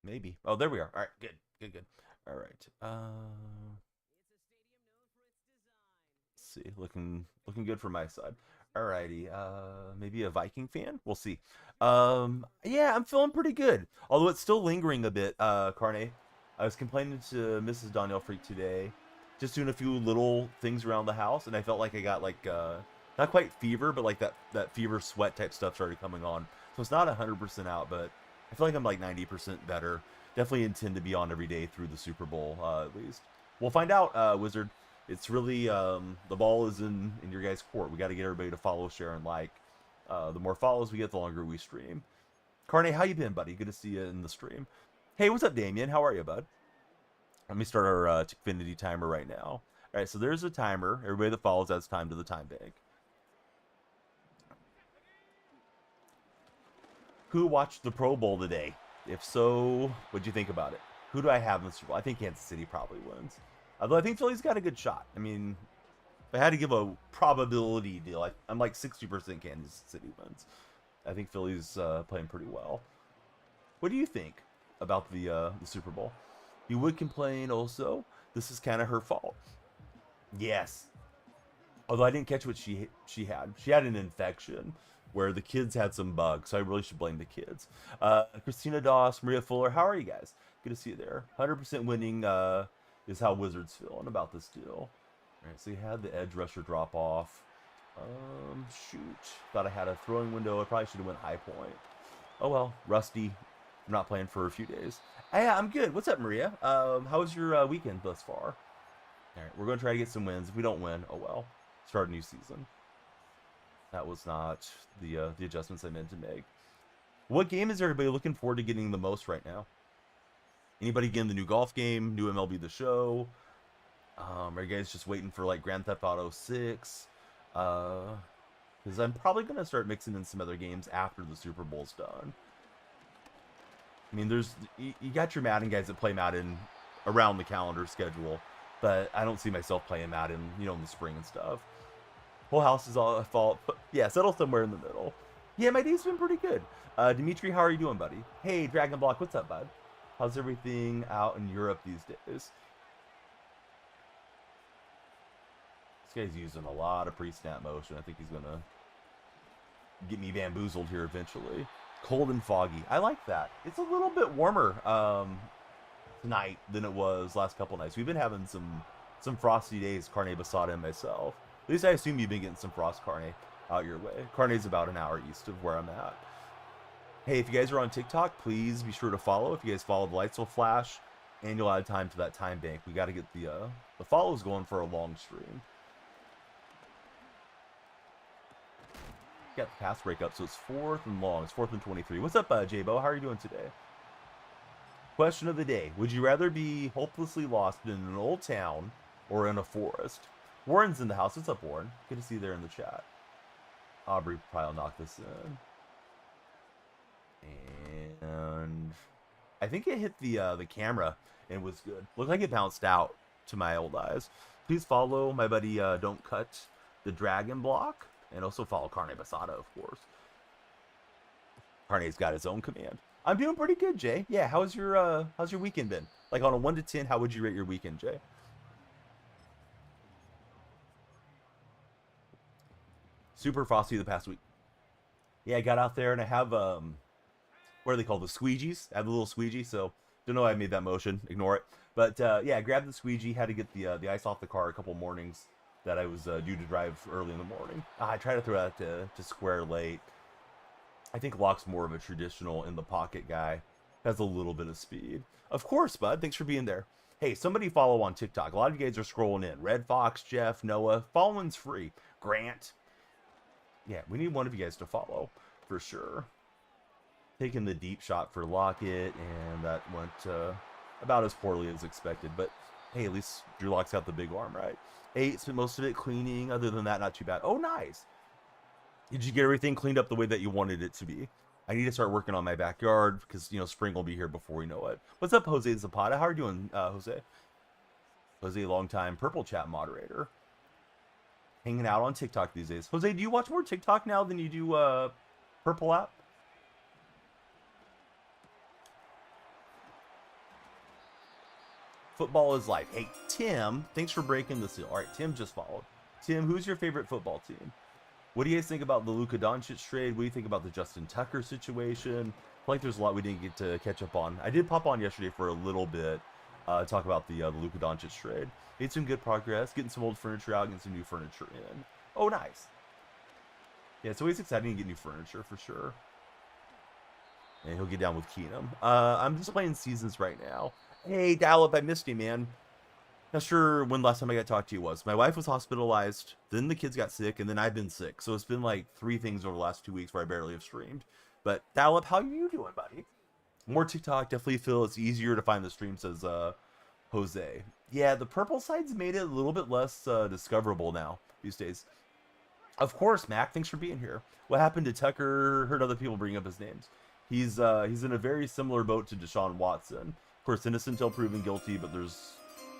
Maybe. Oh, there we are. All right, good, good, good. All right. Let's see, looking good from my side. Alrighty. Maybe a Viking fan. We'll see. Yeah, I'm feeling pretty good. Although it's still lingering a bit. Carne, I was complaining to Mrs. DonyellFreak today, just doing a few little things around the house, and I felt like I got like not quite fever, but like that fever sweat type stuff started coming on. So it's not 100% out, but I feel like I'm like 90% better. Definitely intend to be on every day through the Super Bowl, at least. We'll find out, Wizard. It's really the ball is in your guys' court. We got to get everybody to follow, share, and like. The more follows we get, the longer we stream. Carne, how you been, buddy? Good to see you in the stream. Hey, what's up, Damien? How are you, bud? Let me start our Tickfinity timer right now. All right, so there's a timer. Everybody that follows adds time to the time bank. Who watched the Pro Bowl today? If so, what'd you think about it? Who do I have in the Super Bowl? I think Kansas City probably wins. Although I think Philly's got a good shot. I mean, if I had to give a probability deal, I'm like 60% Kansas City wins. I think Philly's playing pretty well. What do you think about the Super Bowl? You would complain also. This is kind of her fault. Yes. Although I didn't catch what she had. She had an infection where the kids had some bugs, so I really should blame the kids. Christina Doss, Maria Fuller, how are you guys? Good to see you there. 100% winning is how Wizards feeling about this deal. All right, so you had the edge rusher drop off. Shoot. Thought I had a throwing window. I probably should have went high point. Oh well, rusty. I'm not playing for a few days. Yeah, I'm good. What's up, Maria? How was your weekend thus far? All right, we're gonna try to get some wins. If we don't win, oh well. Start a new season. That was not the adjustments I meant to make. What game is everybody looking forward to getting the most right now? Anybody getting the new golf game, new MLB The Show? Are you guys just waiting for like Grand Theft Auto 6? Because I'm probably gonna start mixing in some other games after the Super Bowl's done. I mean, you got your Madden guys that play Madden around the calendar schedule, but I don't see myself playing Madden, in the spring and stuff. Whole house is all at fault, but yeah, settle somewhere in the middle. Yeah, my day's been pretty good. Dimitri, how are you doing, buddy? Hey, Dragon Block, what's up, bud? How's everything out in Europe these days? This guy's using a lot of pre-snap motion. I think he's gonna get me bamboozled here eventually. Cold and foggy. I like that. It's a little bit warmer tonight than it was last couple nights. We've been having some frosty days, Carne Basada and myself. At least I assume you've been getting some frost, Carne, out your way. Carne's about an hour east of where I'm at. Hey, if you guys are on TikTok, please be sure to follow. If you guys follow, the lights will flash, and you'll add time to that time bank. We got to get the follows going for a long stream. Got the pass break up, so it's 4th and long. It's 4th and 23. What's up, J-Bo? How are you doing today? Question of the day. Would you rather be hopelessly lost in an old town or in a forest? Warren's in the house. What's up, Warren? Good to see you there in the chat. Aubrey probably will knock this in. And I think it hit the camera and was good. Looked like it bounced out to my old eyes. Please follow my buddy Don't Cut the Dragon Block. And also follow Carne Basada, of course. Carne's got his own command. I'm doing pretty good, Jay. Yeah, how's your weekend been? Like on a 1 to 10, how would you rate your weekend, Jay? Super frosty the past week. Yeah, I got out there and I have what are they called? The squeegees. I have the little squeegee, so don't know why I made that motion. Ignore it. But yeah, I grabbed the squeegee. Had to get the ice off the car a couple mornings that I was due to drive early in the morning. I try to throw that to square late. I think Locke's more of a traditional in the pocket guy. Has a little bit of speed. Of course, bud. Thanks for being there. Hey, somebody follow on TikTok. A lot of you guys are scrolling in. Red Fox, Jeff, Noah. Following's free. Grant. Yeah, we need one of you guys to follow for sure. Taking the deep shot for Lockett, and that went about as poorly as expected. But hey, at least Drew Lock's got the big arm, right? 8, spent most of it cleaning. Other than that, not too bad. Oh, nice. Did you get everything cleaned up the way that you wanted it to be? I need to start working on my backyard because, spring will be here before we know it. What's up, Jose Zapata? How are you doing, Jose? Jose, longtime Purple Chat moderator. Hanging out on TikTok these days. Jose, do you watch more TikTok now than you do Purple app? Football is life. Hey, Tim, thanks for breaking the seal. All right, Tim just followed. Tim, who's your favorite football team? What do you guys think about the Luka Doncic trade? What do you think about the Justin Tucker situation? I feel like there's a lot we didn't get to catch up on. I did pop on yesterday for a little bit, talk about the Luka Doncic trade. Made some good progress, getting some old furniture out, getting some new furniture in. Oh, nice. Yeah, it's always exciting to get new furniture for sure. And he'll get down with Keenum. I'm just playing seasons right now. Hey, Dial-Up, I missed you, man. Not sure when last time I got to talk to you was. My wife was hospitalized, then the kids got sick, and then I've been sick. So it's been like 3 things over the last 2 weeks where I barely have streamed. But Dial-Up, how are you doing, buddy? More TikTok. Definitely feel it's easier to find the stream, says Jose. Yeah, the purple side's made it a little bit less discoverable now these days. Of course, Mac. Thanks for being here. What happened to Tucker? Heard other people bring up his names. He's in a very similar boat to Deshaun Watson. Of course, innocent until proven guilty, but there's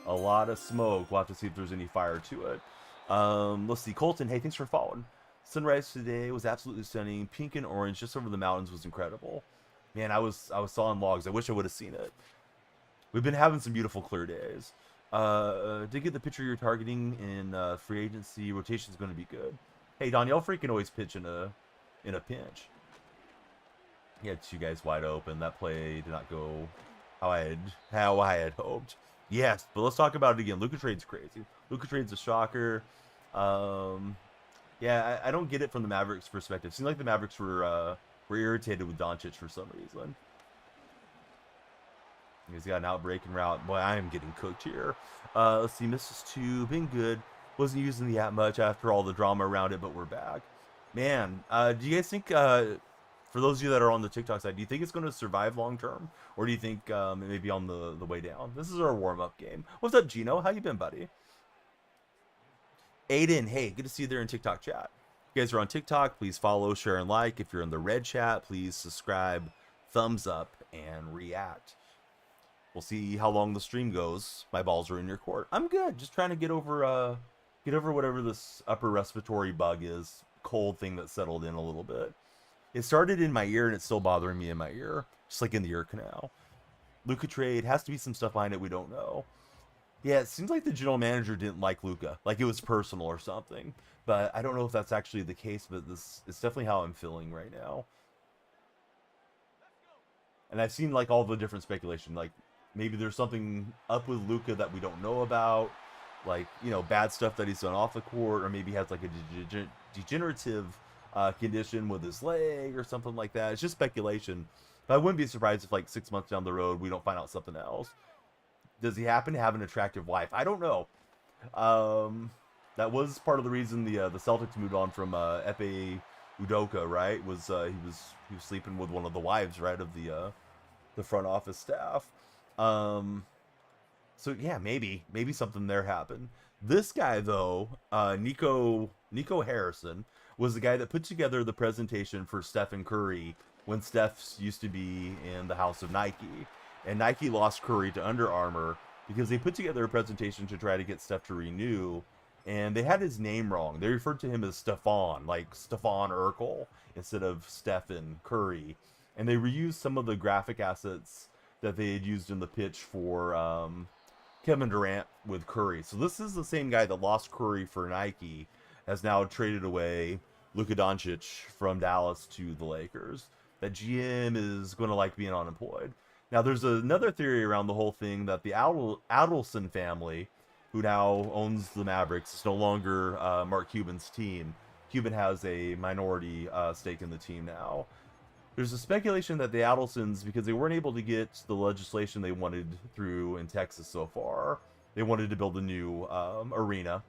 a lot of smoke. We'll have to see if there's any fire to it. Let's see. Colton, hey, thanks for following. Sunrise today was absolutely stunning. Pink and orange just over the mountains was incredible. Man, I was sawing logs. I wish I would have seen it. We've been having some beautiful clear days. Did get the picture you're targeting in free agency. Rotation's going to be good. Hey, DonyellFreak can always pitch in a pinch. He had 2 guys wide open. That play did not go how I had hoped. Yes, but let's talk about it again. Luka trade's crazy. Luka trade's a shocker. Yeah, I don't get it from the Mavericks' perspective. Seems like the Mavericks were irritated with Doncic for some reason. He's got an out-breaking route. Boy, I am getting cooked here. Let's see, Mrs. 2, been good. Wasn't using the app much after all the drama around it, but we're back. Man, do you guys think, for those of you that are on the TikTok side, do you think it's going to survive long-term? Or do you think it may be on the way down? This is our warm-up game. What's up, Gino? How you been, buddy? Aiden, hey, good to see you there in TikTok chat. If you guys are on TikTok, please follow, share, and like. If you're in the red chat, please subscribe, thumbs up, and react. We'll see how long the stream goes. My balls are in your court. I'm good. Just trying to get over whatever this upper respiratory bug is. Cold thing that settled in a little bit. It started in my ear and it's still bothering me in my ear. Just like in the ear canal. Luka trade. Has to be some stuff behind it we don't know. Yeah, it seems like the general manager didn't like Luka. Like it was personal or something. But I don't know if that's actually the case. But this is definitely how I'm feeling right now. And I've seen like all the different speculation. Like maybe there's something up with Luka that we don't know about. Like, you know, bad stuff that he's done off the court. Or maybe he has like a degenerative condition with his leg or something like that. It's just speculation. But I wouldn't be surprised if like 6 months down the road we don't find out something else. Does he happen to have an attractive wife? I don't know. That was part of the reason the Celtics moved on from Epe Udoka, right? He was sleeping with one of the wives, right, of the front office staff. So yeah, maybe something there happened. This guy though, Nico Harrison, was the guy that put together the presentation for Stephen Curry when Steph used to be in the house of Nike. And Nike lost Curry to Under Armour because they put together a presentation to try to get Steph to renew. And they had his name wrong. They referred to him as Stephon, like Stephon Urkel, instead of Stephen Curry. And they reused some of the graphic assets that they had used in the pitch for Kevin Durant with Curry. So this is the same guy that lost Curry for Nike, has now traded away Luka Doncic from Dallas to the Lakers. That GM is going to like being unemployed. Now, there's another theory around the whole thing that the Adelson family, who now owns the Mavericks, is no longer Mark Cuban's team. Cuban has a minority stake in the team now. There's a speculation that the Adelsons, because they weren't able to get the legislation they wanted through in Texas so far, they wanted to build a new arena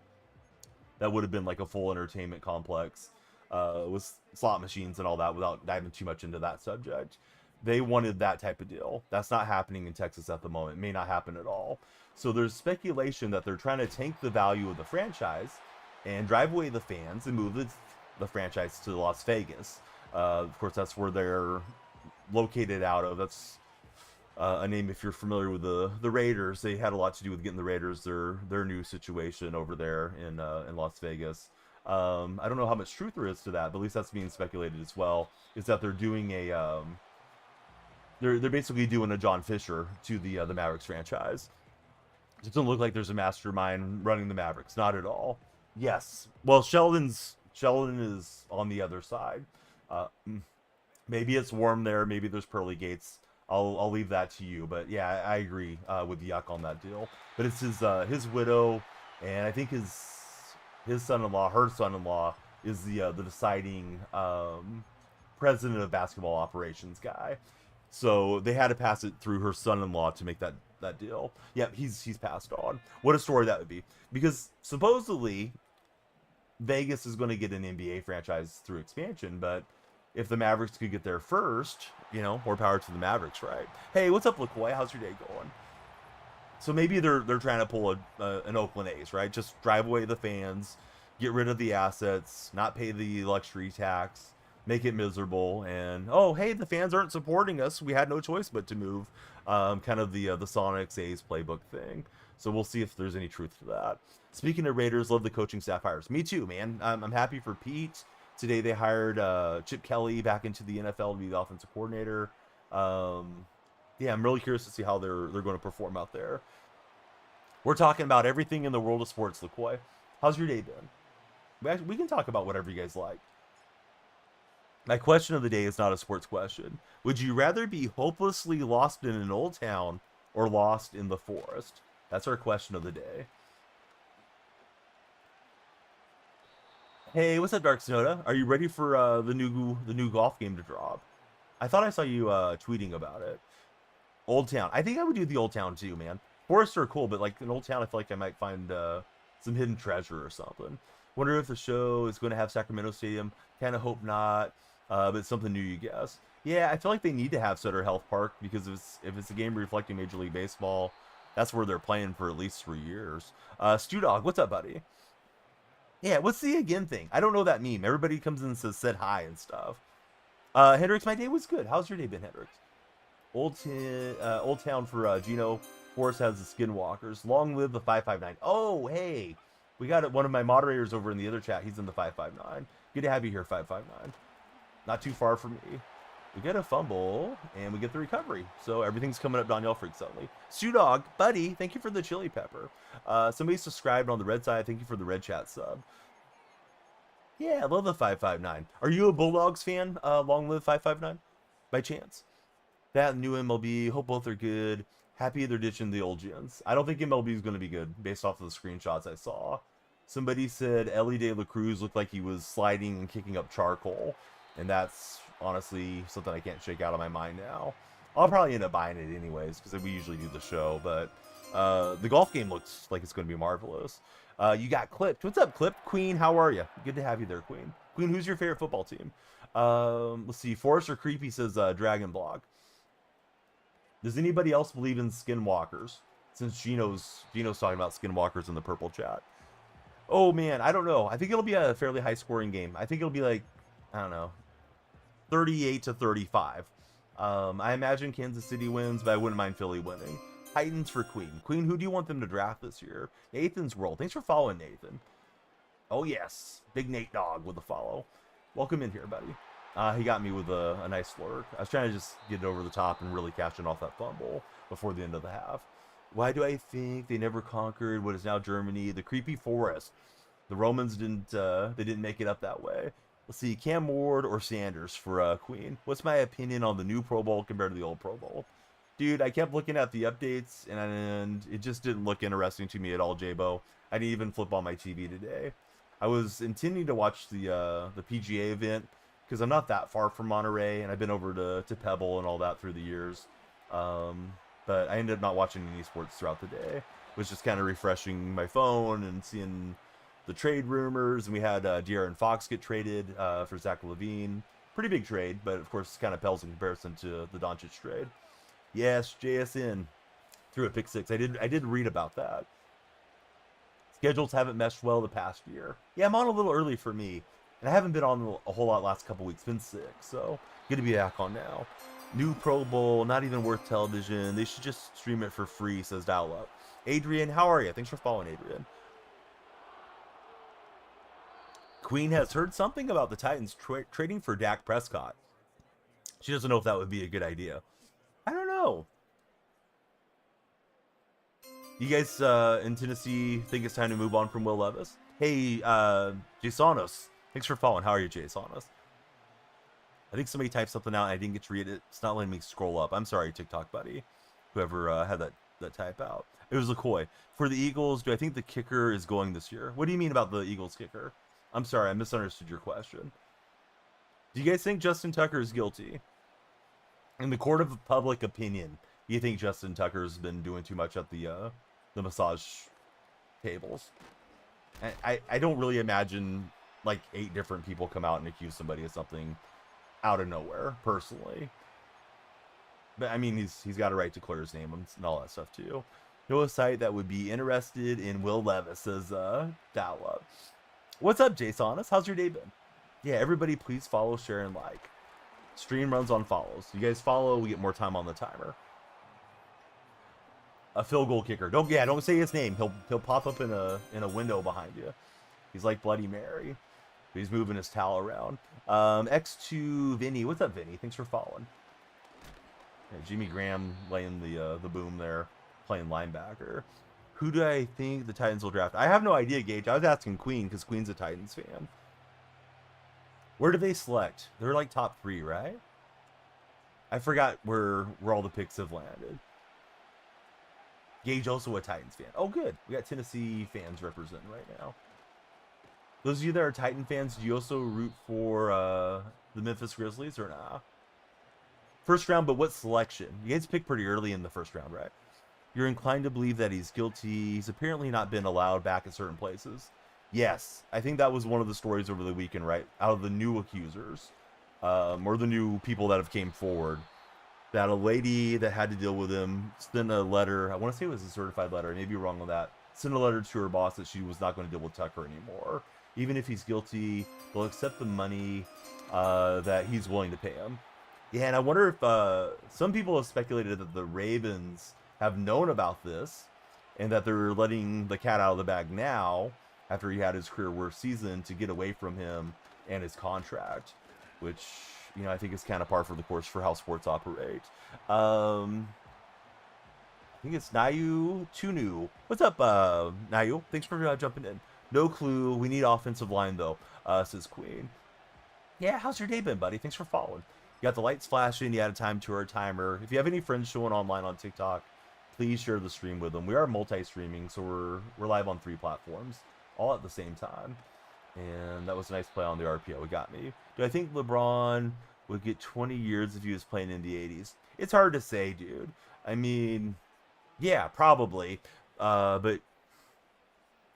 that would have been like a full entertainment complex with slot machines and all that, without diving too much into that subject. They wanted that type of deal. That's not happening in Texas at the moment. It may not happen at all. So there's speculation that they're trying to tank the value of the franchise and drive away the fans and move the franchise to Las Vegas. Of course, that's where they're located out of. That's a name if you're familiar with the Raiders. They had a lot to do with getting the Raiders their new situation over there in Las Vegas. I don't know how much truth there is to that, but at least that's being speculated as well. Is that they're doing they're basically doing a John Fisher to the Mavericks franchise. It doesn't look like there's a mastermind running the Mavericks. Not at all. Yes. Well, Sheldon is on the other side. Uh, Maybe it's warm there. Maybe there's pearly gates. I'll leave that to you. But yeah, I agree with Yuck on that deal. But it's his widow, and I think his son-in-law, her son-in-law, is the deciding president of basketball operations guy. So they had to pass it through her son-in-law to make that deal. Yep, he's passed on. What a story that would be. Because supposedly Vegas is going to get an NBA franchise through expansion, but if the Mavericks could get there first, more power to the Mavericks, right? Hey, what's up, LaCoy? How's your day going? So maybe they're trying to pull an Oakland A's, right? Just drive away the fans, get rid of the assets, not pay the luxury tax, make it miserable, and oh, hey, the fans aren't supporting us. We had no choice but to move. Kind of the Sonics A's playbook thing. So we'll see if there's any truth to that. Speaking of Raiders, love the coaching staff hires. Me too, man. I'm happy for Pete. Today they hired Chip Kelly back into the NFL to be the offensive coordinator. Yeah, I'm really curious to see how they're going to perform out there. We're talking about everything in the world of sports, LaCoy. How's your day been? We can talk about whatever you guys like. My question of the day is not a sports question. Would you rather be hopelessly lost in an old town or lost in the forest? That's our question of the day. Hey, what's up, Dark Sonoda? Are you ready for the new golf game to drop? I thought I saw you tweeting about it. Old Town. I think I would do the Old Town too, man. Forests are cool, but like an Old Town, I feel like I might find some hidden treasure or something. Wonder if the show is going to have Sacramento Stadium. Kind of hope not, but it's something new, you guess. Yeah, I feel like they need to have Sutter Health Park because if it's a game reflecting Major League Baseball, that's where they're playing for at least 3 years. Stu Dog, what's up, buddy? Yeah, what's the again thing? I don't know that meme. Everybody comes in and said hi and stuff. Hendrix, my day was good. How's your day been, Hendrix? Old Town for Gino. Forest has the Skinwalkers. Long live the 559. Oh, hey. We got one of my moderators over in the other chat. He's in the 559. Good to have you here, 559. Not too far from me. We get a fumble, and we get the recovery. So everything's coming up DonyellFreak suddenly. Stu Dog, buddy, thank you for the chili pepper. Somebody subscribed on the red side. Thank you for the red chat sub. Yeah, I love the 559. Are you a Bulldogs fan? Long live 559? By chance? That new MLB, hope both are good. Happy they're ditching the old gens. I don't think MLB is going to be good based off of the screenshots I saw. Somebody said Ellie De La Cruz looked like he was sliding and kicking up charcoal. And that's honestly something I can't shake out of my mind now. I'll probably end up buying it anyways because we usually do the show. But the golf game looks like it's going to be marvelous. You got Clipped. What's up, Clipped? Queen, how are you? Good to have you there, Queen. Queen, who's your favorite football team? Let's see. Forrest or Creepy says Dragon Blog. Does anybody else believe in skinwalkers? Since Gino's talking about skinwalkers in the purple chat. Oh, man, I don't know. I think it'll be a fairly high-scoring game. I think it'll be like, I don't know, 38-35. I imagine Kansas City wins, but I wouldn't mind Philly winning. Titans for Queen. Queen, who do you want them to draft this year? Nathan's World. Thanks for following, Nathan. Oh, yes. Big Nate Dog with a follow. Welcome in here, buddy. He got me with a nice lurk. I was trying to just get it over the top and really cash in off that fumble before the end of the half. Why do I think they never conquered what is now Germany? The creepy forest. The Romans didn't make it up that way. Let's see, Cam Ward or Sanders for Queen. What's my opinion on the new Pro Bowl compared to the old Pro Bowl? Dude, I kept looking at the updates, and it just didn't look interesting to me at all, J-Bo. I didn't even flip on my TV today. I was intending to watch the PGA event, because I'm not that far from Monterey, and I've been over to Pebble and all that through the years. But I ended up not watching any sports throughout the day. It was just kind of refreshing my phone and seeing the trade rumors, and we had De'Aaron Fox get traded for Zach LaVine. Pretty big trade, but of course kind of pales in comparison to the Doncic trade. Yes, JSN threw a pick six. I did read about that. Schedules haven't meshed well the past year. Yeah, I'm on a little early for me, and I haven't been on a whole lot last couple weeks. Been sick, so good to be back on now. New Pro Bowl, not even worth television. They should just stream it for free, says Dial Up. Adrian, how are you? Thanks for following, Adrian. Queen has heard something about the Titans trading for Dak Prescott. She doesn't know if that would be a good idea. I don't know. You guys in Tennessee think it's time to move on from Will Levis? Hey, Jasonos. Thanks for following. How are you, Jasonos? I think somebody typed something out and I didn't get to read it. It's not letting me scroll up. I'm sorry, TikTok buddy. Whoever had that type out. It was LaCoy. For the Eagles, do I think the kicker is going this year? What do you mean about the Eagles kicker? I'm sorry, I misunderstood your question. Do you guys think Justin Tucker is guilty? In the court of public opinion, do you think Justin Tucker's been doing too much at the massage tables? I don't really imagine like 8 different people come out and accuse somebody of something out of nowhere, personally. But I mean, he's got a right to clear his name and all that stuff too. Know a site that would be interested in Will Levis, says Dalla. What's up, Jason? How's your day been? Yeah, everybody please follow, share, and like. Stream runs on follows. You guys follow, we get more time on the timer. A field goal kicker. Don't say his name. He'll pop up in a window behind you. He's like Bloody Mary. He's moving his towel around. X2 Vinny. What's up, Vinny? Thanks for following. Yeah, Jimmy Graham laying the boom there, playing linebacker. Who do I think the Titans will draft? I have no idea, Gage. I was asking Queen because Queen's a Titans fan. Where do they select? They're like top 3, right? I forgot where all the picks have landed. Gage also a Titans fan. Oh, good. We got Tennessee fans representing right now. Those of you that are Titan fans, do you also root for the Memphis Grizzlies or nah? First round, but what selection? You guys picked pretty early in the first round, right? You're inclined to believe that he's guilty. He's apparently not been allowed back at certain places. Yes, I think that was one of the stories over the weekend, right? Out of the new accusers, or the new people that have came forward, that a lady that had to deal with him sent a letter. I want to say it was a certified letter. I may be wrong on that. Sent a letter to her boss that she was not going to deal with Tucker anymore. Even if he's guilty, they'll accept the money that he's willing to pay him. Yeah, and I wonder if some people have speculated that the Ravens have known about this and that they're letting the cat out of the bag now after he had his career worst season to get away from him and his contract, which, you know, I think is kind of par for the course for how sports operate. I think it's Nayu Tunu. What's up, Nayu? Thanks for jumping in. No clue. We need offensive line, though, says Queen. Yeah, how's your day been, buddy? Thanks for following. You got the lights flashing. You had a time to our timer. If you have any friends showing online on TikTok, please share the stream with them. We are multi-streaming, so we're live on 3 platforms, all at the same time. And that was a nice play on the RPO. It got me. Do I think LeBron would get 20 years if he was playing in the 80s? It's hard to say, dude. I mean, yeah, probably. But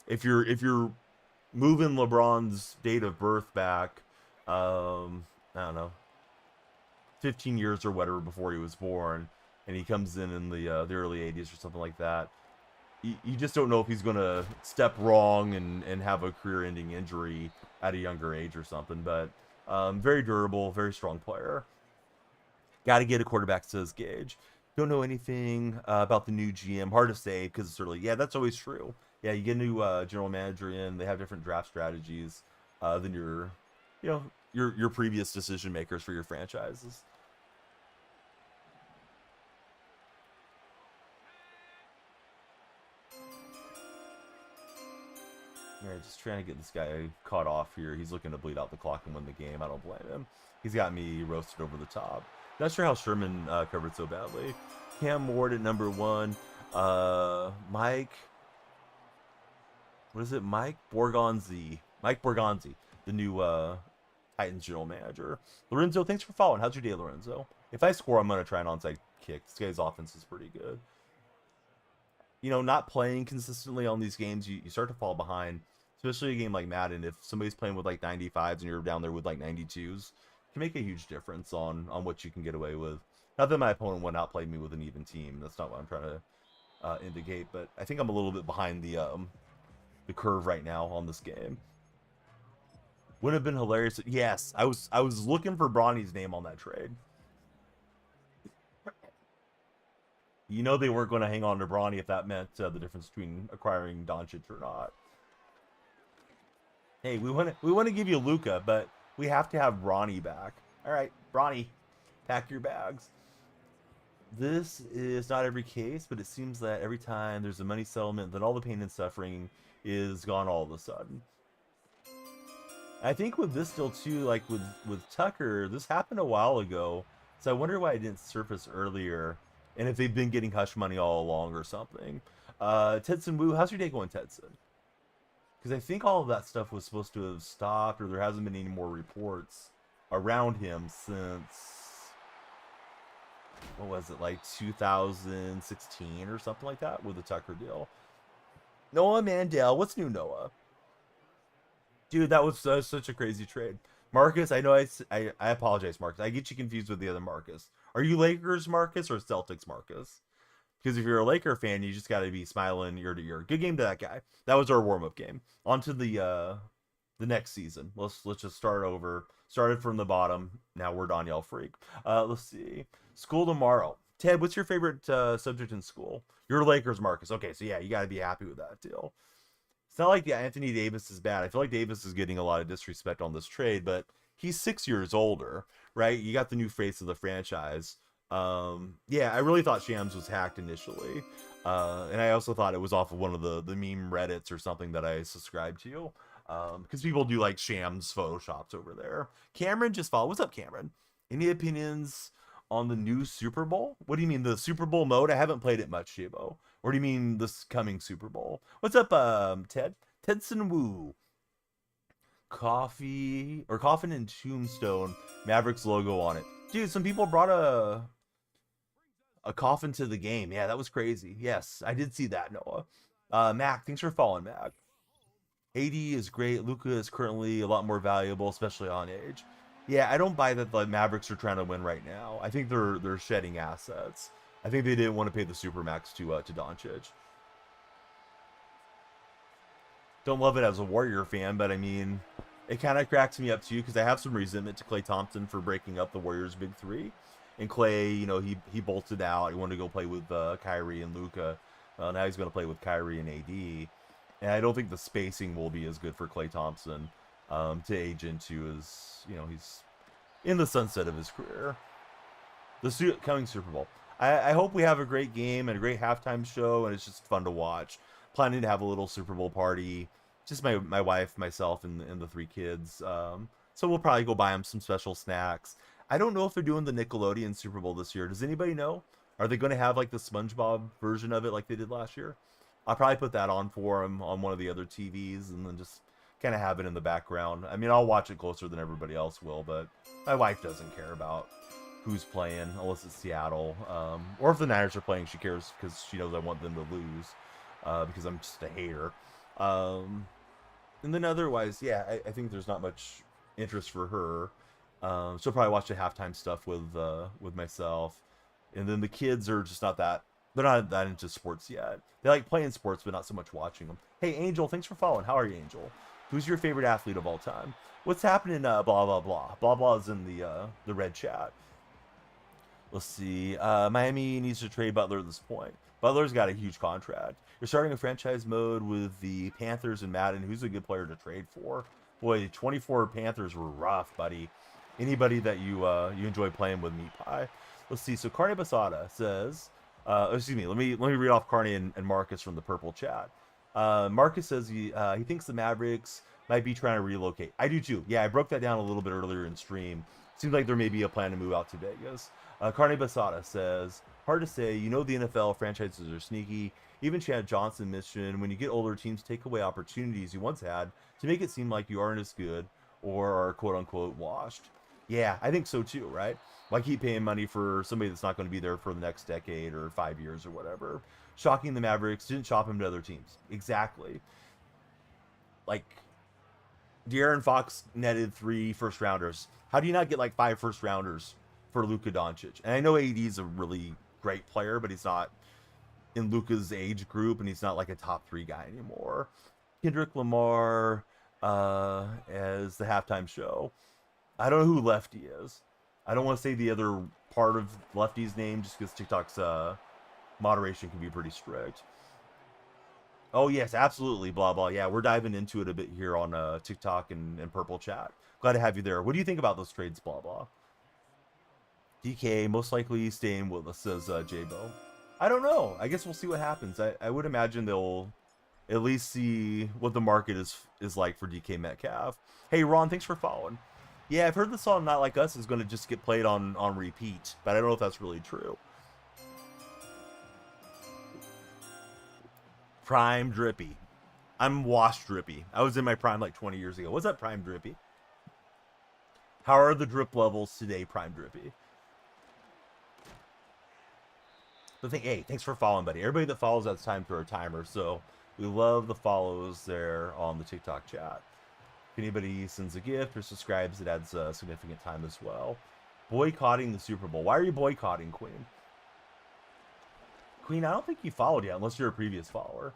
if you're moving LeBron's date of birth back, I don't know, 15 years or whatever before he was born, and he comes in the early 80s or something like that, you just don't know if he's going to step wrong and have a career-ending injury at a younger age or something. But very durable, very strong player. Got to get a quarterback, says Gage. Don't know anything about the new GM. Hard to say because it's early. Yeah, that's always true. Yeah, you get a new general manager in. They have different draft strategies than your previous decision makers for your franchises. All right, just trying to get this guy caught off here. He's looking to bleed out the clock and win the game. I don't blame him. He's got me roasted over the top. Not sure how Sherman covered so badly. Cam Ward at number 1. Mike. What is it? Mike Borgonzi. Mike Borgonzi, the new Titans general manager. Lorenzo, thanks for following. How's your day, Lorenzo? If I score, I'm going to try an onside kick. This guy's offense is pretty good. You know, not playing consistently on these games, you start to fall behind, especially a game like Madden. If somebody's playing with like 95s and you're down there with like 92s, it can make a huge difference on what you can get away with. Not that my opponent would outplay me with an even team. That's not what I'm trying to indicate, but I think I'm a little bit behind the curve right now on this game. Would have been hilarious. Yes, I was looking for Bronny's name on that trade. You know they weren't going to hang on to Bronny if that meant the difference between acquiring Doncic or not. Hey, we want to give you Luka, but we have to have Bronny back. All right, Bronny, pack your bags. This is not every case, but it seems that every time there's a money settlement, then all the pain and suffering is gone all of a sudden. I think with this deal too, like with Tucker, this happened a while ago, so I wonder why it didn't surface earlier, and if they've been getting hush money all along or something. Tedson Wu, how's your day going, Tedson? Because I think all of that stuff was supposed to have stopped, or there hasn't been any more reports around him since what was it, like 2016 or something like that, with the Tucker deal. Noah Mandel, what's new, Noah? Dude, that was such a crazy trade. Marcus, I know I apologize, Marcus. I get you confused with the other Marcus. Are you Lakers Marcus or Celtics Marcus? Because if you're a Laker fan, you just got to be smiling ear to ear. Good game to that guy. That was our warm up game. On to the next season. Let's just start over. Started from the bottom. Now we're DonyellFreak. Let's see. School tomorrow. Ted, what's your favorite subject in school? You're Lakers Marcus. Okay, so yeah, you got to be happy with that deal. It's not like Anthony Davis is bad. I feel like Davis is getting a lot of disrespect on this trade, but he's 6 years older, right? You got the new face of the franchise. Yeah, I really thought Shams was hacked initially. And I also thought it was off of one of the meme Reddits or something that I subscribed to. Because people do like Shams photoshops over there. Cameron just followed. What's up, Cameron? Any opinions on the new Super Bowl? What do you mean, the Super Bowl mode? I haven't played it much, Shibo. Or do you mean this coming Super Bowl? What's up, Ted? Tedson Wu. Coffee or Coffin and Tombstone Mavericks logo on it. Dude, some people brought a coffin to the game. Yeah, that was crazy. Yes, I did see that, Noah. Mac, thanks for following, Mac. AD is great. Luka is currently a lot more valuable, especially on age. Yeah, I don't buy that the Mavericks are trying to win right now. I think they're shedding assets. I think they didn't want to pay the supermax to Doncic. Don't love it as a Warrior fan, but I mean, it kind of cracks me up too because I have some resentment to Klay Thompson for breaking up the Warriors' big three. And Klay, you know, he bolted out. He wanted to go play with Kyrie and Luka. Now he's going to play with Kyrie and AD. And I don't think the spacing will be as good for Klay Thompson to age into as, you know, he's in the sunset of his career. The coming Super Bowl. I hope we have a great game and a great halftime show, and it's just fun to watch. Planning to have a little Super Bowl party. Just my wife, myself, and the three kids. So we'll probably go buy them some special snacks. I don't know if they're doing the Nickelodeon Super Bowl this year. Does anybody know? Are they going to have like the SpongeBob version of it like they did last year? I'll probably put that on for them on one of the other TVs and then just kind of have it in the background. I mean, I'll watch it closer than everybody else will, but my wife doesn't care about who's playing unless it's Seattle. Or if the Niners are playing, she cares because she knows I want them to lose because I'm just a hater. And then otherwise, yeah, I think there's not much interest for her. She'll probably watch the halftime stuff with myself, and then the kids are just not that. They're not that into sports yet. They like playing sports, but not so much watching them. Hey, Angel, thanks for following. How are you, Angel? Who's your favorite athlete of all time? What's happening? Blah blah blah. Blah blah is in the red chat. Let's see. Miami needs to trade Butler at this point. Butler's got a huge contract. You're starting a franchise mode with the Panthers and Madden. Who's a good player to trade for? Boy, 24 Panthers were rough, buddy. Anybody that you enjoy playing with, Meat Pie. Let's see. So Carne Basada says, excuse me. Let me read off Carne and Marcus from the purple chat. Marcus says he thinks the Mavericks might be trying to relocate. I do too. Yeah, I broke that down a little bit earlier in stream. Seems like there may be a plan to move out to Vegas. Carne Basada says, hard to say. You know the NFL franchises are sneaky. Even Chad Johnson mentioned when you get older, teams take away opportunities you once had to make it seem like you aren't as good or are quote unquote washed. Yeah, I think so too, right? Why keep paying money for somebody that's not going to be there for the next decade or 5 years or whatever? Shocking the Mavericks didn't shop him to other teams. Exactly. Like, De'Aaron Fox netted 3 first rounders. How do you not get like 5 first rounders for Luka Doncic? And I know AD is a really great player, but he's not in Luka's age group, and he's not like a top 3 guy anymore. Kendrick Lamar as the halftime show. I don't know who Lefty is. I don't want to say the other part of Lefty's name just because TikTok's moderation can be pretty strict. Oh, yes, absolutely, blah, blah. Yeah, we're diving into it a bit here on TikTok and Purple Chat. Glad to have you there. What do you think about those trades, blah, blah? DK most likely staying with us, says J-Bo. I don't know. I guess we'll see what happens. I would imagine they'll at least see what the market is like for DK Metcalf. Hey Ron, thanks for following. Yeah, I've heard the song "Not Like Us" is going to just get played on repeat, but I don't know if that's really true. Prime Drippy. I'm washed Drippy. I was in my prime like 20 years ago. What's up, Prime Drippy? How are the drip levels today, Prime Drippy? But hey, thanks for following, buddy. Everybody that follows, that's time to our timer. So we love the follows there on the TikTok chat. If anybody sends a gift or subscribes, it adds significant time as well. Boycotting the Super Bowl. Why are you boycotting, Queen? Queen, I don't think you followed yet, unless you're a previous follower.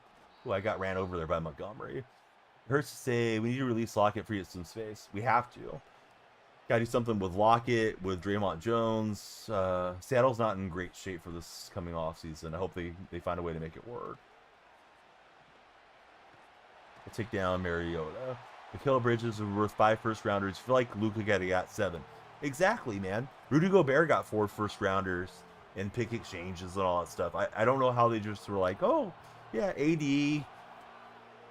Oh, I got ran over there by Montgomery. It hurts to say we need to release Lockett, free up some space. We have to. Got to do something with Lockett, with Draymond Jones. Seattle's not in great shape for this coming off season. I hope they find a way to make it work. We'll take down Mariota. Mikal Bridges are worth 5 first-rounders. I feel like Luka got 7. Exactly, man. Rudy Gobert got 4 first-rounders and pick exchanges and all that stuff. I don't know how they just were like, oh, yeah, AD,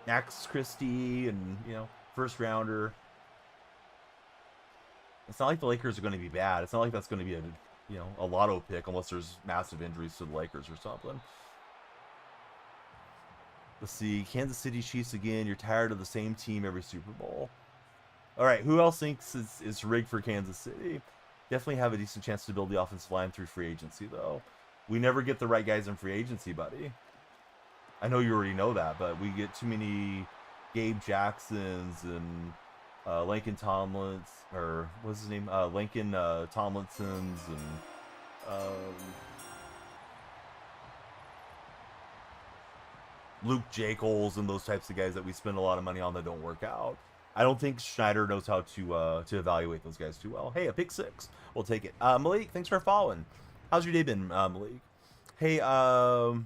Max Christie, and, you know, first-rounder. It's not like the Lakers are going to be bad. It's not like that's going to be a lotto pick unless there's massive injuries to the Lakers or something. Let's see. Kansas City Chiefs again. You're tired of the same team every Super Bowl. All right. Who else thinks it's rigged for Kansas City? Definitely have a decent chance to build the offensive line through free agency, though. We never get the right guys in free agency, buddy. I know you already know that, but we get too many Gabe Jacksons and Lincoln Tomlins, or what's his name? Lincoln Tomlinsons and Luke Jacobs and those types of guys that we spend a lot of money on that don't work out. I don't think Schneider knows how to evaluate those guys too well. Hey, a pick 6. We'll take it. Malik, thanks for following. How's your day been, Malik? Hey, R4,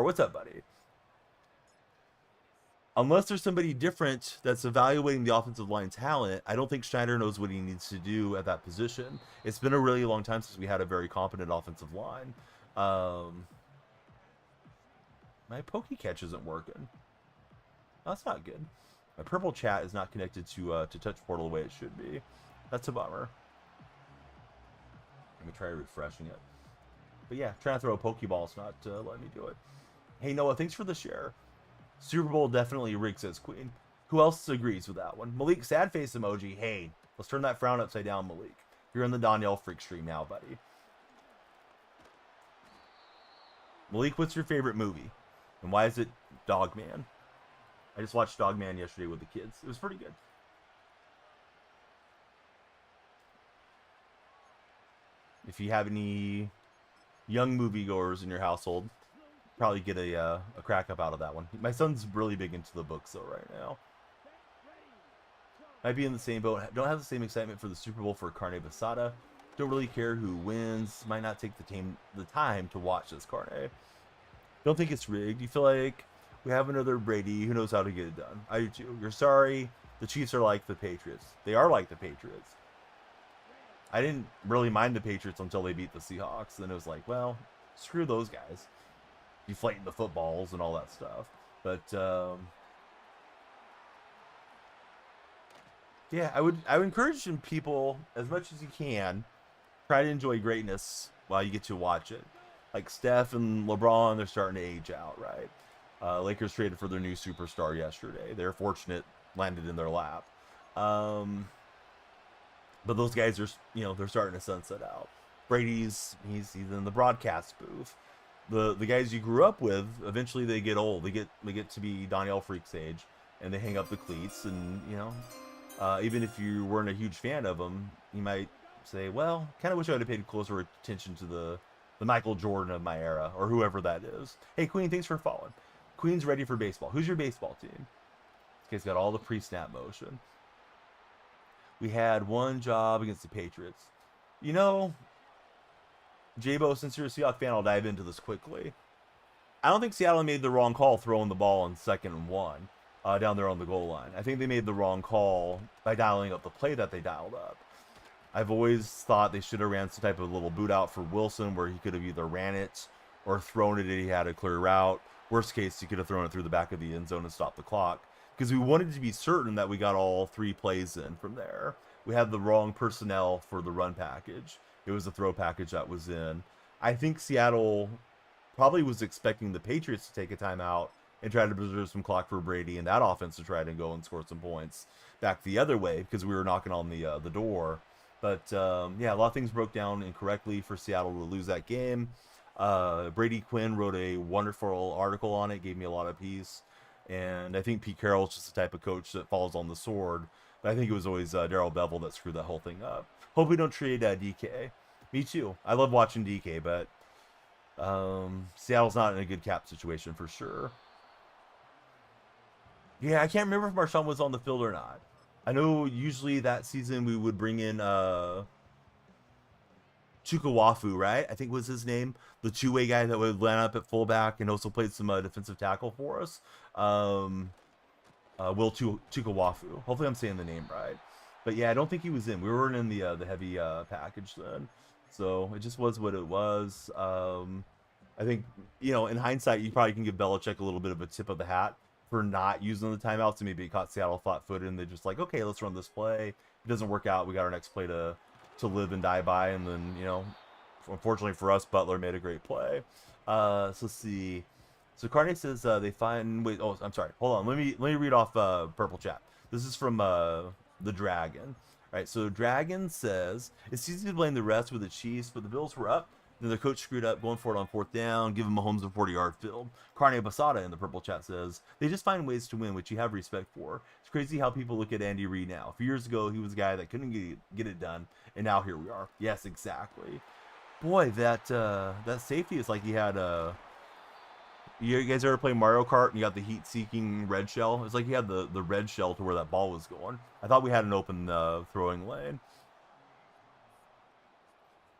what's up, buddy? Unless there's somebody different that's evaluating the offensive line talent, I don't think Schneider knows what he needs to do at that position. It's been a really long time since we had a very competent offensive line. My pokey catch isn't working. That's not good. My purple chat is not connected to Touch Portal the way it should be. That's a bummer. Let me try refreshing it. But yeah, trying to throw a Pokeball is not letting me do it. Hey, Noah, thanks for the share. Super Bowl definitely rigged, says Queen. Who else agrees with that one? Malik, sad face emoji. Hey, let's turn that frown upside down, Malik. You're in the DonyellFreak stream now, buddy. Malik, what's your favorite movie? And why is it Dogman? I just watched Dogman yesterday with the kids. It was pretty good. If you have any young moviegoers in your household, probably get a crack up out of that one. My son's really big into the books though right now. Might be in the same boat. Don't have the same excitement for the Super Bowl for Carne Basada. Don't really care who wins. Might not take the time to watch this Carne. Don't think it's rigged. You feel like we have another Brady who knows how to get it done. I do too. You're sorry. The Chiefs are like the Patriots. They are like the Patriots. I didn't really mind the Patriots until they beat the Seahawks. Then it was like, well, screw those guys. Deflating the footballs and all that stuff. But yeah, I would encourage people as much as you can, try to enjoy greatness while you get to watch it. Like Steph and LeBron, they're starting to age out, right? Lakers traded for their new superstar yesterday. They're fortunate landed in their lap. But those guys are, they're starting to sunset out. Brady's he's in the broadcast booth. The guys you grew up with, eventually they get old. They get to be DonyellFreak's age, and they hang up the cleats. And even if you weren't a huge fan of them, you might say, "Well, kind of wish I would have paid closer attention to the Michael Jordan of my era, or whoever that is." Hey, Queen, thanks for following. Queen's ready for baseball. Who's your baseball team? This guy's got all the pre-snap motion. We had one job against the Patriots. J-Bo, since you're a Seahawks fan, I'll dive into this quickly. I don't think Seattle made the wrong call throwing the ball on 2nd and 1 down there on the goal line. I think they made the wrong call by dialing up the play that they dialed up. I've always thought they should have ran some type of little boot out for Wilson where he could have either ran it or thrown it and he had a clear route. Worst case, he could have thrown it through the back of the end zone and stopped the clock. Because we wanted to be certain that we got all 3 plays in from there. We had the wrong personnel for the run package. It was the throw package that was in. I think Seattle probably was expecting the Patriots to take a timeout and try to preserve some clock for Brady and that offense to try to go and score some points back the other way because we were knocking on the door. But yeah, a lot of things broke down incorrectly for Seattle to lose that game. Brady Quinn wrote a wonderful article on it, gave me a lot of peace. And I think Pete Carroll's just the type of coach that falls on the sword. But I think it was always Darrell Bevel that screwed that whole thing up. Hope we don't trade DK. Me too. I love watching DK, but Seattle's not in a good cap situation for sure. Yeah, I can't remember if Marshawn was on the field or not. I know usually that season we would bring in Chukawafu, right? I think was his name. The two-way guy that would line up at fullback and also played some defensive tackle for us. Will Chukawafu. Hopefully I'm saying the name right. But yeah, I don't think he was in. We weren't in the heavy package then. So it just was what it was. I think, you know, in hindsight, you probably can give Belichick a little bit of a tip of the hat for not using the timeouts. And maybe it caught Seattle flat-footed and they're just like, okay, let's run this play. If it doesn't work out, we got our next play to live and die by. And then, you know, unfortunately for us, Butler made a great play. So let's see. So Carney says they find... Wait, oh, I'm sorry. Hold on. Let me read off Purple Chat. This is from the Dragon. All right, so Dragon says, it's easy to blame the rest with the Chiefs, but the Bills were up. Then the coach screwed up going for it on 4th down, giving Mahomes a 40-yard field. Carne Basada in the Purple Chat says, they just find ways to win, which you have respect for. It's crazy how people look at Andy Reid now. A few years ago, he was a guy that couldn't get it done, and now here we are. Yes, exactly. Boy, that safety is like he had a... You guys ever play Mario Kart and you got the heat-seeking red shell? It's like he had the red shell to where that ball was going. I thought we had an open throwing lane.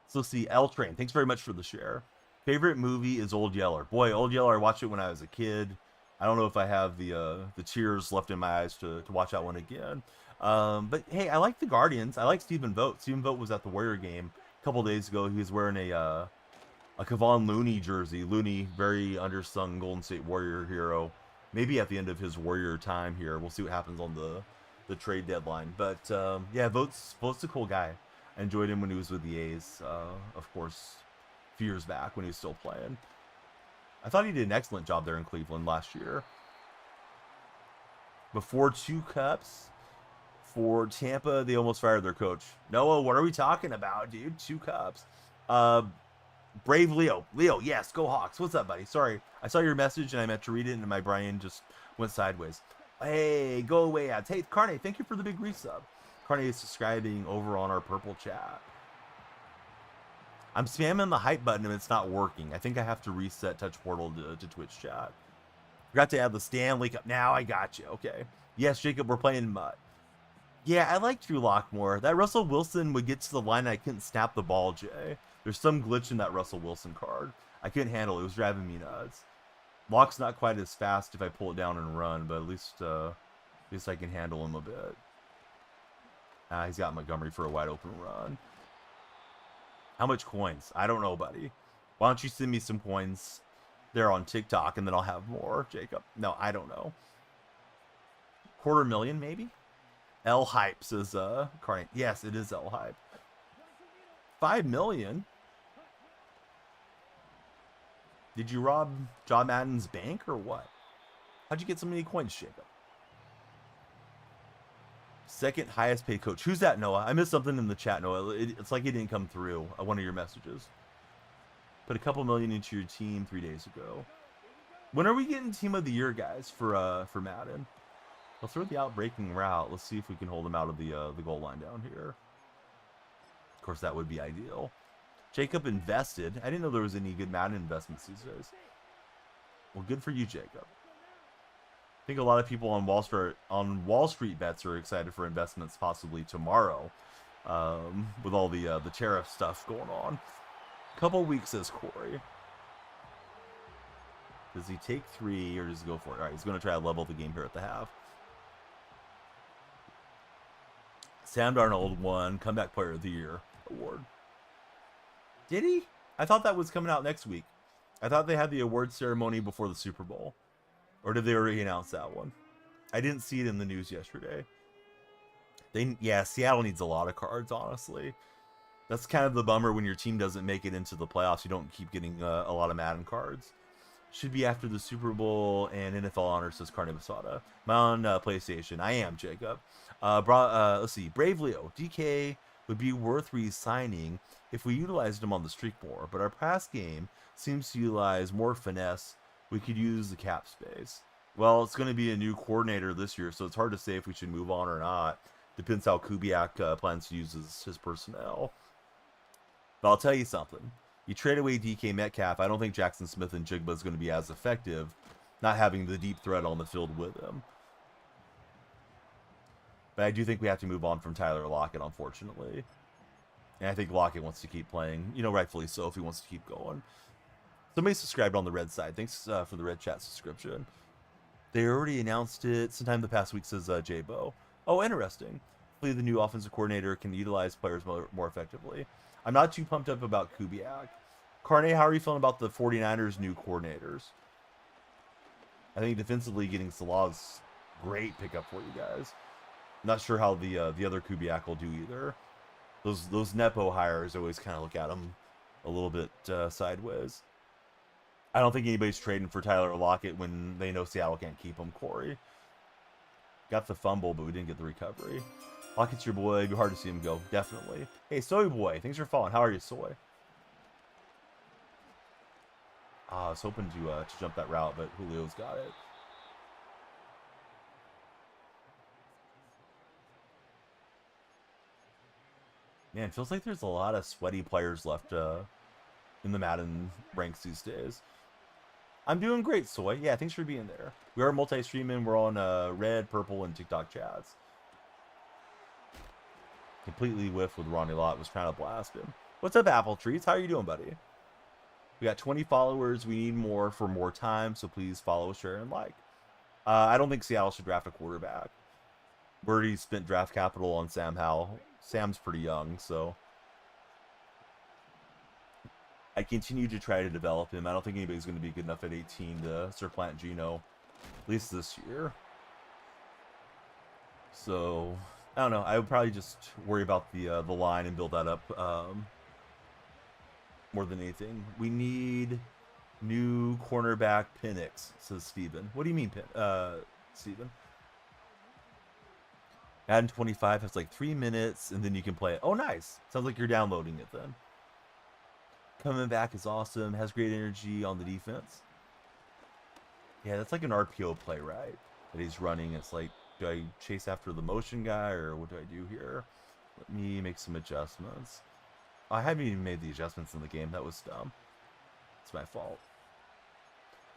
So see, L Train, thanks very much for the share. Favorite movie is Old Yeller. Boy, Old Yeller, I watched it when I was a kid. I don't know if I have the tears left in my eyes to watch that one again. But hey, I like the Guardians. I like Stephen Vogt. Stephen Vogt was at the Warrior game a couple days ago. He was wearing a Kevon Looney jersey. Looney, very undersung Golden State Warrior hero. Maybe at the end of his Warrior time here. We'll see what happens on the trade deadline. But yeah, Vogt's a cool guy. I enjoyed him when he was with the A's, of course, a few years back when he was still playing. I thought he did an excellent job there in Cleveland last year. Before 2 cups for Tampa, they almost fired their coach. Noah, what are we talking about, dude? 2 cups. Brave Leo. Leo, yes, go Hawks. What's up, buddy? Sorry, I saw your message and I meant to read it and my brain just went sideways. Hey, go away, ads. Hey, Carne, thank you for the big resub. Carne is subscribing over on our Purple Chat. I'm spamming the hype button and it's not working. I think I have to reset Touch Portal to Twitch chat. Forgot to add the Stanley Cup. Now I got you. Okay. Yes, Jacob, we're playing Mutt. Yeah, I like Drew Lock more. That Russell Wilson would get to the line and I couldn't snap the ball, Jay. There's some glitch in that Russell Wilson card. I couldn't handle it. It was driving me nuts. Lock's not quite as fast if I pull it down and run, but at least I can handle him a bit. He's got Montgomery for a wide open run. How much coins? I don't know, buddy. Why don't you send me some coins there on TikTok and then I'll have more, Jacob? No, I don't know. $250,000 maybe? L Hype says Carney. Yes, it is L Hype. 5 million? Did you rob John Madden's bank or what? How'd you get so many coins, Jacob? Second highest paid coach. Who's that, Noah? I missed something in the chat, Noah. It's like it didn't come through. One of your messages. Put a couple million into your team 3 days ago. When are we getting team of the year, guys, for Madden? I'll throw the outbreaking route. Let's see if we can hold them out of the goal line down here. Of course, that would be ideal. Jacob invested. I didn't know there was any good Madden investments these days. Well, good for you, Jacob. I think a lot of people on Wall Street bets are excited for investments possibly tomorrow, with all the tariff stuff going on. Couple weeks, says Corey. Does he take 3 or does he go for it? All right, he's going to try to level the game here at the half. Sam Darnold won Comeback Player of the Year award. Did he? I thought that was coming out next week. I thought they had the award ceremony before the Super Bowl. Or did they already announce that one? I didn't see it in the news yesterday. Yeah, Seattle needs a lot of cards, honestly. That's kind of the bummer when your team doesn't make it into the playoffs. You don't keep getting a lot of Madden cards. Should be after the Super Bowl and NFL honors, says Carne Basada. I'm on PlayStation. I am, Jacob. Let's see. Brave Leo. DK would be worth re-signing if we utilized him on the streak more, but our pass game seems to utilize more finesse. We could use the cap space. Well, it's going to be a new coordinator this year, so it's hard to say if we should move on or not. Depends how Kubiak plans to use his personnel. But I'll tell you something. You trade away DK Metcalf, I don't think Jackson Smith and Jigba is going to be as effective, not having the deep threat on the field with him. But I do think we have to move on from Tyler Lockett, unfortunately. And I think Lockett wants to keep playing, rightfully so if he wants to keep going. Somebody subscribed on the red side. Thanks for the red chat subscription. They already announced it sometime the past week, says J-Bo. Oh, interesting. Hopefully the new offensive coordinator can utilize players more effectively. I'm not too pumped up about Kubiak. Carne, how are you feeling about the 49ers' new coordinators? I think defensively getting Salah's great pickup for you guys. I'm not sure how the other Kubiak will do either. Those Nepo hires always kind of look at them a little bit sideways. I don't think anybody's trading for Tyler Lockett when they know Seattle can't keep him, Corey. Got the fumble, but we didn't get the recovery. Lockett's your boy. It'd be hard to see him go. Definitely. Hey, Soy Boy. Thanks for following. How are you, Soy? I was hoping to jump that route, but Julio's got it. Man, it feels like there's a lot of sweaty players left in the Madden ranks these days. I'm doing great, Soy. Yeah, thanks for being there. We are multi-streaming. We're on Red, Purple, and TikTok chats. Completely whiffed with Ronnie Lott. Was trying to blast him. What's up, Apple Treats? How are you doing, buddy? We got 20 followers. We need more for more time, so please follow, share, and like. I don't think Seattle should draft a quarterback. We already spent draft capital on Sam Howell. Sam's pretty young, so I continue to try to develop him. I don't think anybody's going to be good enough at 18 to supplant Geno, at least this year. So I don't know. I would probably just worry about the line and build that up more than anything. We need new cornerback Penix, says Steven. What do you mean, Steven? Madden 25 has like 3 minutes, and then you can play it. Oh, nice. Sounds like you're downloading it then. Coming back is awesome. Has great energy on the defense. Yeah, that's like an RPO play, right? That he's running. It's like, do I chase after the motion guy, or what do I do here? Let me make some adjustments. I haven't even made the adjustments in the game. That was dumb. It's my fault.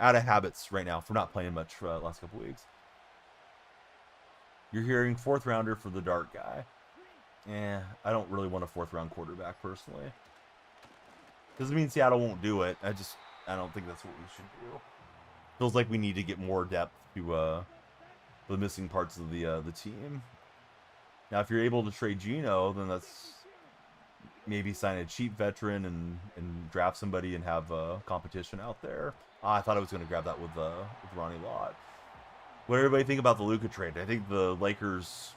Out of habits right now for not playing much for the last couple weeks. You're hearing 4th rounder for the dart guy. I don't really want a 4th round quarterback personally. Doesn't mean Seattle won't do it. I don't think that's what we should do. Feels like we need to get more depth to the missing parts of the team. Now, if you're able to trade Geno, then that's maybe sign a cheap veteran and draft somebody and have competition out there. I thought I was going to grab that with Ronnie Lott. What did everybody think about the Luka trade? I think the Lakers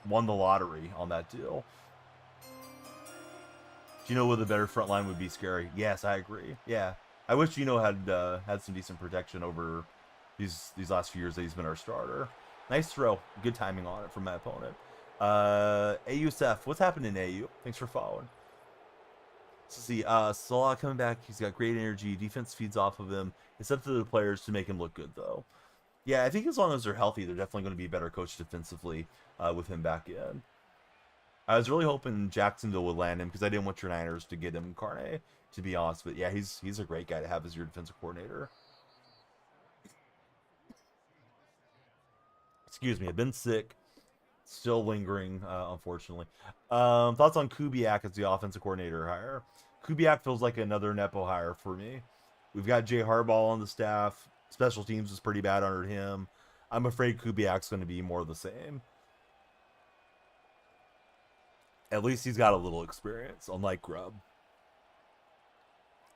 won the lottery on that deal. Geno with a better front line would be scary. Yes, I agree. Yeah, I wish Geno had some decent protection over these last few years that he's been our starter. Nice throw. Good timing on it from my opponent. AUSF, what's happening, AU? Thanks for following. Let's see. Salah coming back. He's got great energy. Defense feeds off of him. It's up to the players to make him look good, though. Yeah, I think as long as they're healthy, they're definitely going to be better coached defensively with him back in. I was really hoping Jacksonville would land him because I didn't want your Niners to get him, Carne, to be honest. But yeah, he's a great guy to have as your defensive coordinator. Excuse me, I've been sick. Still lingering, unfortunately. Thoughts on Kubiak as the offensive coordinator hire? Kubiak feels like another Nepo hire for me. We've got Jay Harbaugh on the staff. Special teams was pretty bad under him. I'm afraid Kubiak's going to be more of the same. At least he's got a little experience, unlike Grubb.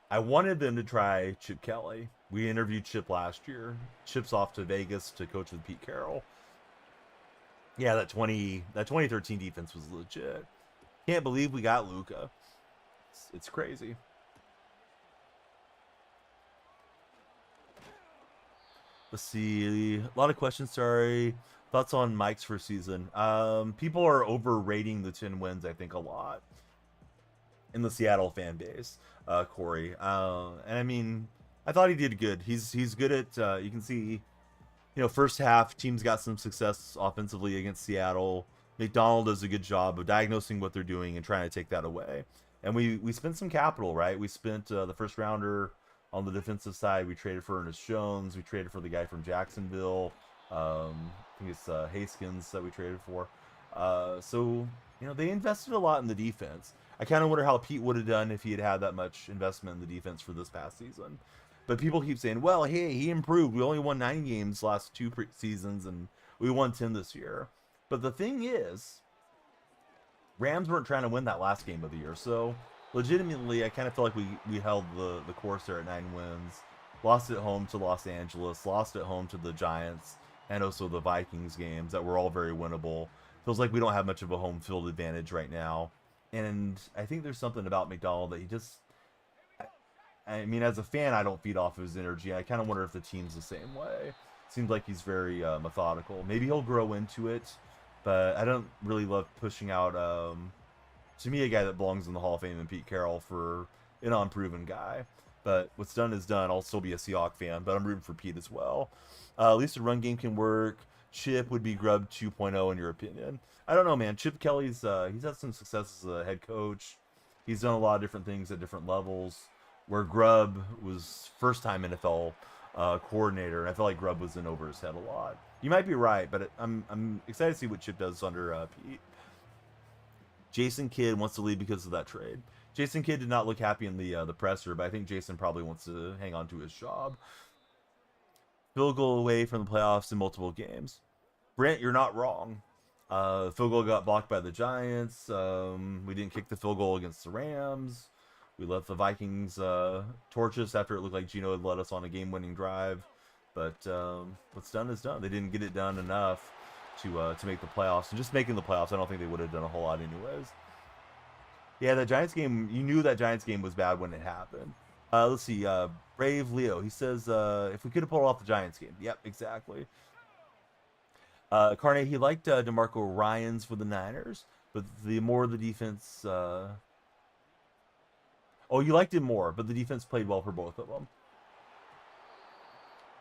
I wanted them to try Chip Kelly. We interviewed Chip last year. Chip's off to Vegas to coach with Pete Carroll. Yeah, that 2013 defense was legit. Can't believe we got Luka. It's crazy. Let's see. A lot of questions. Sorry. Thoughts on Mike's first season? People are overrating the 10 wins, I think, a lot in the Seattle fan base. Corey. And I mean, I thought he did good. He's good at. You can see, first half teams got some success offensively against Seattle. McDonald does a good job of diagnosing what they're doing and trying to take that away. And we spent some capital, right? We spent the first rounder on the defensive side. We traded for Ernest Jones. We traded for the guy from Jacksonville. I think it's Haskins that we traded for. So they invested a lot in the defense. I kind of wonder how Pete would have done if he had had that much investment in the defense for this past season. But people keep saying, well, hey, he improved. We only won 9 games last 2 seasons, and we won 10 this year. But the thing is, Rams weren't trying to win that last game of the year. So, legitimately, I kind of feel like we held the course there at 9 wins. Lost at home to Los Angeles. Lost at home to the Giants. And also the Vikings games that were all very winnable. Feels like we don't have much of a home field advantage right now. And I think there's something about McDonald that he just... I mean, as a fan, I don't feed off of his energy. I kind of wonder if the team's the same way. Seems like he's very methodical. Maybe he'll grow into it, but I don't really love pushing out, to me, a guy that belongs in the Hall of Fame and Pete Carroll for an unproven guy. But what's done is done. I'll still be a Seahawks fan, but I'm rooting for Pete as well. At least the run game can work. Chip would be Grubb 2.0 in your opinion. I don't know, man. Chip Kelly's he's had some success as a head coach. He's done a lot of different things at different levels. Where Grubb was first-time NFL coordinator, and I feel like Grubb was in over his head a lot. You might be right, but I'm excited to see what Chip does under Pete. Jason Kidd wants to leave because of that trade. Jason Kidd did not look happy in the presser, but I think Jason probably wants to hang on to his job. Field goal away from the playoffs in multiple games. Brent, you're not wrong. Field goal got blocked by the Giants. We didn't kick the field goal against the Rams. We left the Vikings torch us after it looked like Geno had led us on a game-winning drive. But what's done is done. They didn't get it done enough to make the playoffs. And just making the playoffs, I don't think they would have done a whole lot anyways. Yeah, that Giants game, you knew that Giants game was bad when it happened. Let's see. Brave Leo, he says, if we could have pulled off the Giants game. Yep, exactly. Carney, he liked DeMarco Ryans for the Niners, but the more the defense... Oh, you liked him more, but the defense played well for both of them.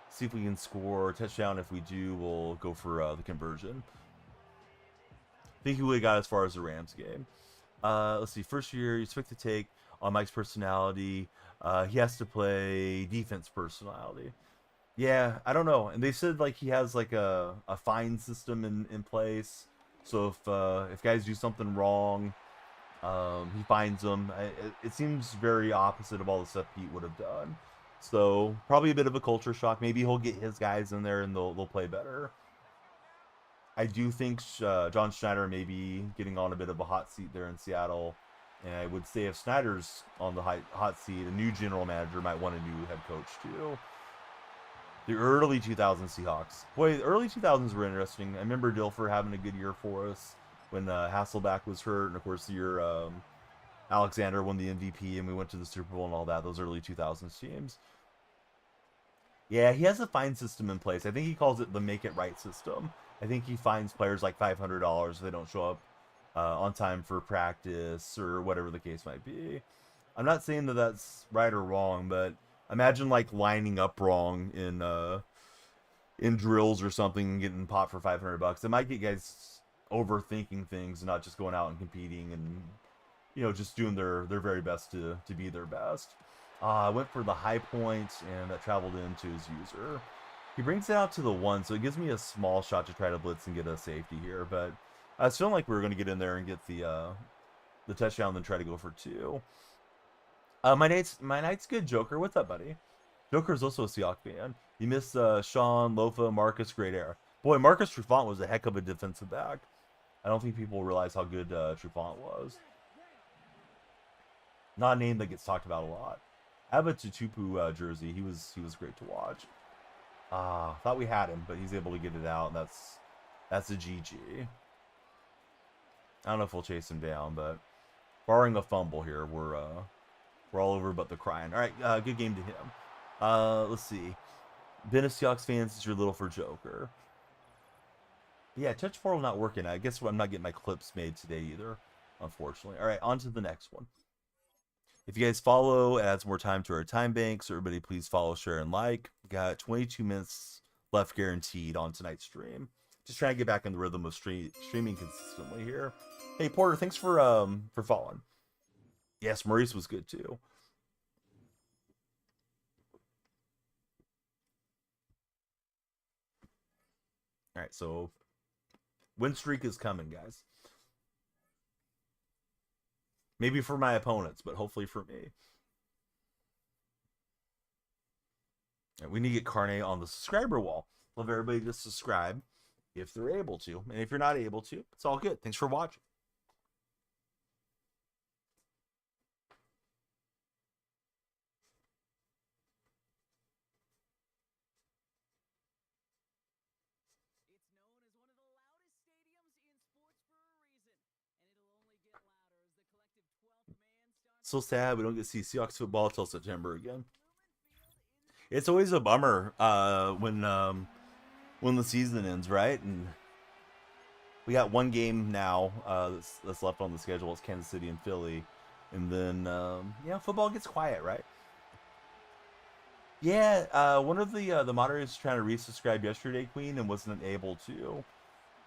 See if we can score a touchdown. If we do, we'll go for the conversion. I think he would have got as far as the Rams game. Let's see. First year, you expect to take on Mike's personality. He has to play defense personality. Yeah, I don't know. And they said like he has like a fine system in place. So if guys do something wrong, he finds them. It seems very opposite of all the stuff Pete would have done. So probably a bit of a culture shock. Maybe he'll get his guys in there and they'll play better. I do think John Schneider may be getting on a bit of a hot seat there in Seattle. And I would say if Snyder's on the hot seat, a new general manager might want a new head coach too. The early 2000s Seahawks. Boy, the early 2000s were interesting. I remember Dilfer having a good year for us when Hasselbeck was hurt. And, of course, the year Alexander won the MVP and we went to the Super Bowl and all that. Those early 2000s teams. Yeah, he has a fine system in place. I think he calls it the make it right system. I think he fines players like $500 if they don't show up on time for practice or whatever the case might be. I'm not saying that that's right or wrong, but imagine like lining up wrong in drills or something and getting popped for $500. It might get guys overthinking things and not just going out and competing and just doing their very best to be their best. I went for the high point and that traveled into his user. He brings it out to the 1, so it gives me a small shot to try to blitz and get a safety here, but I was feeling like we were going to get in there and get the touchdown and then try to go for 2. My night's good, Joker. What's up, buddy? Joker's also a Seahawks fan. You missed Sean, Lofa, Marcus, great era. Boy, Marcus Trufant was a heck of a defensive back. I don't think people realize how good Trufant was. Not a name that gets talked about a lot. I have a Tutupu jersey. He was great to watch. Thought we had him, but he's able to get it out, and that's a GG. I don't know if we'll chase him down, but barring a fumble here, we're all over but the crying. All right, good game to him. Let's see. Been a Seahawks fan since you're little for Joker. Yeah, touch portal not working. I guess I'm not getting my clips made today either, unfortunately. All right, on to the next one. If you guys follow, it adds more time to our time banks. So everybody, please follow, share, and like. We got 22 minutes left guaranteed on tonight's stream. Just trying to get back in the rhythm of streaming consistently here. Hey Porter, thanks for following. Yes, Maurice was good too. All right, so win streak is coming, guys. Maybe for my opponents, but hopefully for me. Right, we need to get Carne on the subscriber wall. Love everybody to subscribe if they're able to. And if you're not able to, it's all good. Thanks for watching. So sad we don't get to see Seahawks football until September again. It's always a bummer when the season ends, right? And we got one game now that's left on the schedule. It's Kansas City and Philly, and then football gets quiet, right? Yeah, one of the moderators trying to resubscribe yesterday, Queen, and wasn't able to.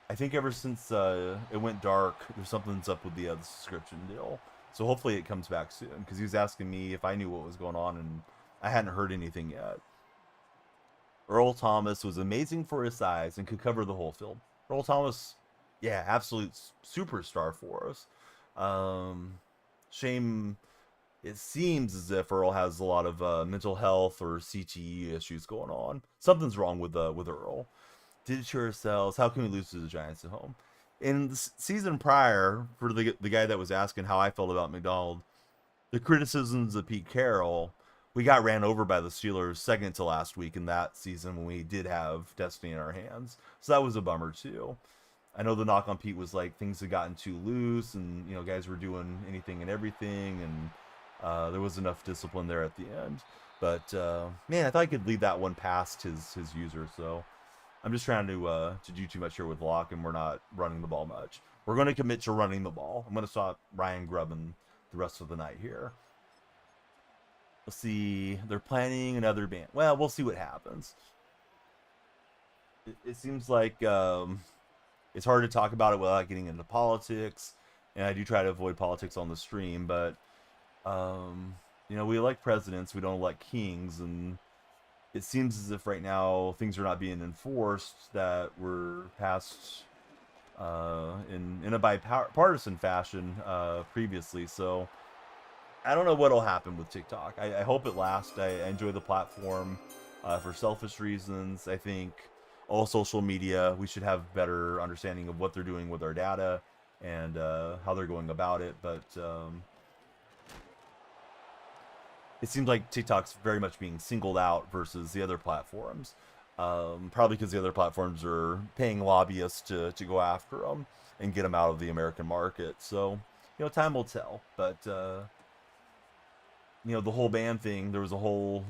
I think ever since it went dark, there's something's up with the subscription deal. So hopefully it comes back soon, because he was asking me if I knew what was going on, and I hadn't heard anything yet. Earl Thomas was amazing for his size and could cover the whole field. Earl Thomas, yeah, absolute superstar for us. Shame it seems as if Earl has a lot of mental health or CTE issues going on. Something's wrong with Earl. Did it to ourselves. How can we lose to the Giants at home? In the season prior, for the guy that was asking how I felt about McDonald, the criticisms of Pete Carroll, we got ran over by the Steelers second to last week in that season when we did have destiny in our hands. So that was a bummer too. I know the knock on Pete was like things had gotten too loose, and guys were doing anything and everything, and there was enough discipline there at the end. But man, I thought I could leave that one past his user. So I'm just trying to do too much here with Locke, and we're not running the ball much. We're going to commit to running the ball. I'm going to stop Ryan grubbing the rest of the night here. Let's see. They're planning another band. Well, we'll see what happens. It seems like it's hard to talk about it without getting into politics, and I do try to avoid politics on the stream, but we elect presidents, we don't elect kings, and it seems as if right now things are not being enforced that were passed in a bipartisan fashion previously. So I don't know what'll happen with TikTok. I hope it lasts. I enjoy the platform for selfish reasons. I think all social media, we should have better understanding of what they're doing with our data and how they're going about it. But it seems like TikTok's very much being singled out versus the other platforms. Probably because the other platforms are paying lobbyists to go after them and get them out of the American market. So, time will tell. But, the whole ban thing, there was a whole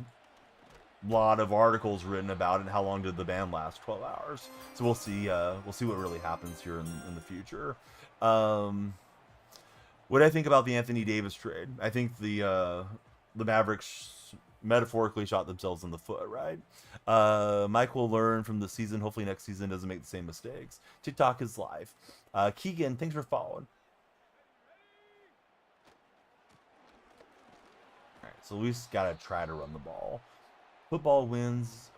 lot of articles written about it, and how long did the ban last? 12 hours. So we'll see what really happens here in the future. What do I think about the Anthony Davis trade? I think the Mavericks metaphorically shot themselves in the foot, right? Mike will learn from the season. Hopefully next season doesn't make the same mistakes. TikTok is live. Keegan, thanks for following. All right, so we just gotta try to run the ball. Football winds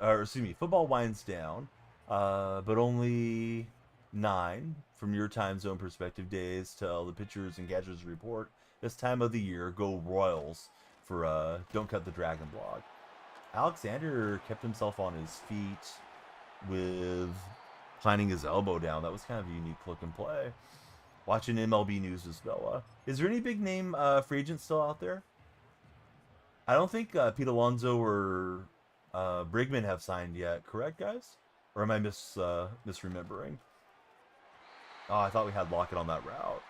down, but only 9 from your time zone perspective days till the pitchers and catchers report. This time of the year, go Royals for Don't Cut the Dragon blog. Alexander kept himself on his feet with planting his elbow down. That was kind of a unique looking play. Watching MLB News with Bella. Is there any big name free agents still out there? I don't think Pete Alonso or Brigman have signed yet. Correct, guys? Or am I misremembering? Oh, I thought we had Lockett on that route.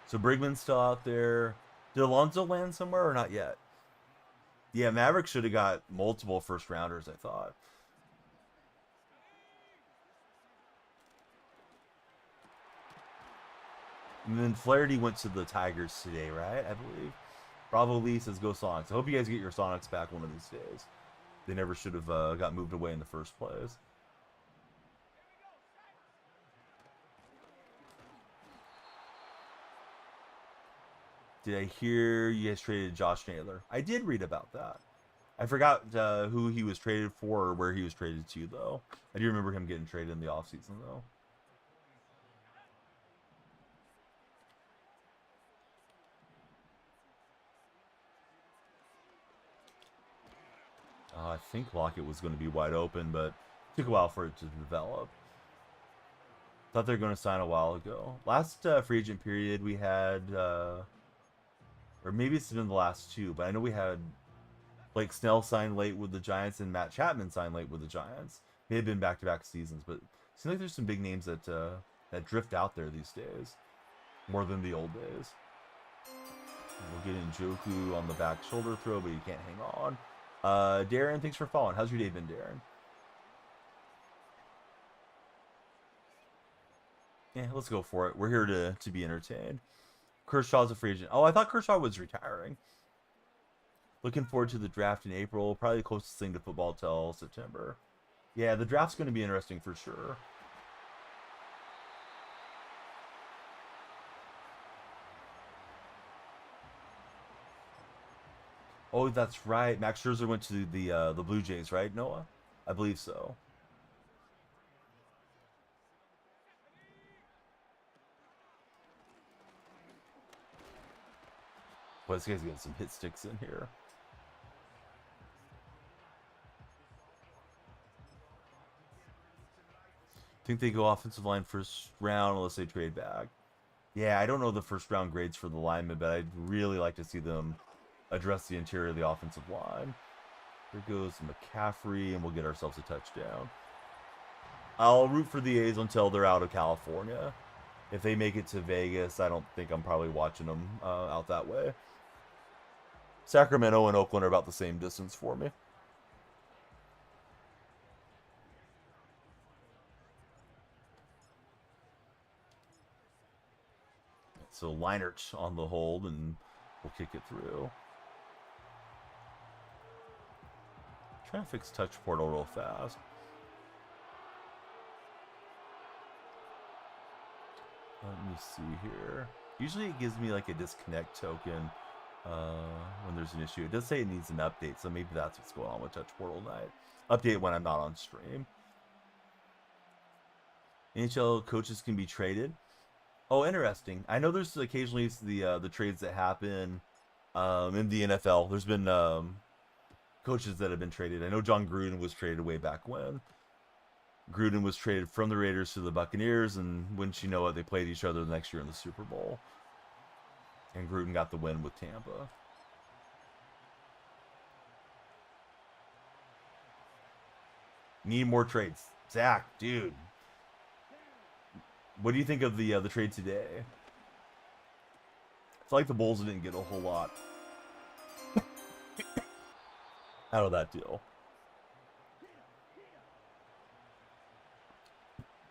So Brigman's still out there. Did Alonso land somewhere or not yet? Yeah, Mavericks should have got multiple first rounders, I thought. And then Flaherty went to the Tigers today, right? I believe. Bravo Lee says go Sonics. I hope you guys get your Sonics back one of these days. They never should have got moved away in the first place. Did I hear you guys traded Josh Naylor? I did read about that. I forgot who he was traded for or where he was traded to, though. I do remember him getting traded in the offseason, though. I think Lockett was going to be wide open, but it took a while for it to develop. Thought they were going to sign a while ago. Last free agent period we had, or maybe it's been the last two, but I know we had Blake Snell signed late with the Giants and Matt Chapman signed late with the Giants. They had been back-to-back seasons, but it seems like there's some big names that that drift out there these days, more than the old days. We'll get Njoku on the back shoulder throw, but you can't hang on. Darren, thanks for following. How's your day been, Darren? Yeah, let's go for it. We're here to be entertained. Kershaw's a free agent. Oh, I thought Kershaw was retiring. Looking forward to the draft in April. Probably the closest thing to football till September. Yeah, the draft's going to be interesting for sure. Oh, that's right. Max Scherzer went to the Blue Jays, right, Noah? I believe so. Boy, this guy's getting some hit sticks in here. Think they go offensive line first round unless they trade back. Yeah, I don't know the first round grades for the linemen, but I'd really like to see them address the interior of the offensive line. Here goes McCaffrey, and we'll get ourselves a touchdown. I'll root for the A's until they're out of California. If they make it to Vegas, I don't think I'm probably watching them out that way. Sacramento and Oakland are about the same distance for me. So Leinert on the hold, and we'll kick it through. Trying to fix touch portal real fast. Let me see here. Usually it gives me like a disconnect token when there's an issue. It does say it needs an update, so maybe that's what's going on with touch portal night. Update when I'm not on stream. NHL coaches can be traded. Oh, interesting. I know there's occasionally the trades that happen in the NFL. There's been coaches that have been traded. I know John Gruden was traded way back when. Gruden was traded from the Raiders to the Buccaneers, and wouldn't you know it, they played each other the next year in the Super Bowl. And Gruden got the win with Tampa. Need more trades. Zach, dude. What do you think of the trade today? I feel like the Bulls didn't get a whole lot out of that deal.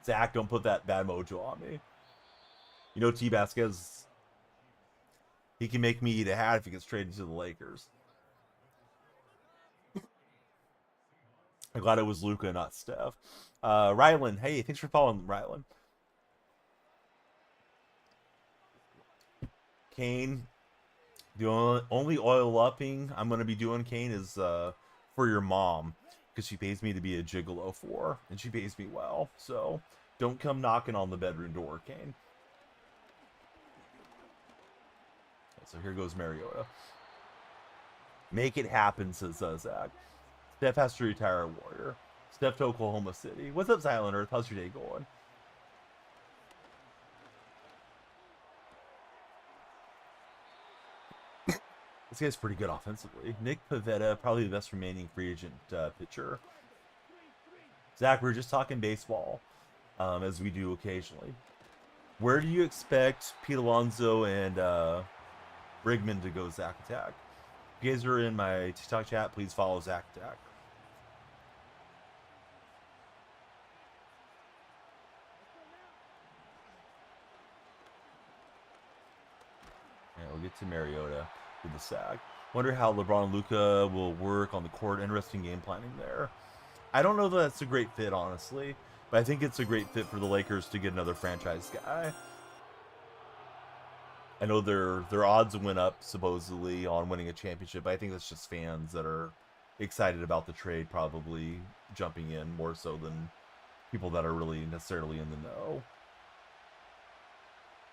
Zach, don't put that bad mojo on me. You know T. Vasquez, he can make me eat a hat if he gets traded to the Lakers. I'm glad it was Luka, not Steph. Rylan, hey, thanks for following, Rylan. Kane, the only oil upping I'm going to be doing, Kane, is for your mom, because she pays me to be a gigolo for, and she pays me well. So don't come knocking on the bedroom door, Kane. So here goes Mariota. Make it happen, says Zach. Steph has to retire a Warrior. Steph to Oklahoma City. What's up, Silent Earth? How's your day going? This guy's pretty good offensively. Nick Pivetta, probably the best remaining free agent pitcher. Zach, we're just talking baseball, as we do occasionally. Where do you expect Pete Alonso and Brigman to go, Zach Attack? If you guys are in my TikTok chat, please follow Zach Attack. Yeah, we'll get to Mariota with the sack. Wonder how LeBron and Luka will work on the court. Interesting game planning there. I don't know that that's a great fit, honestly, but I think it's a great fit for the Lakers to get another franchise guy. I know their odds went up supposedly on winning a championship, but I think that's just fans that are excited about the trade probably jumping in more so than people that are really necessarily in the know.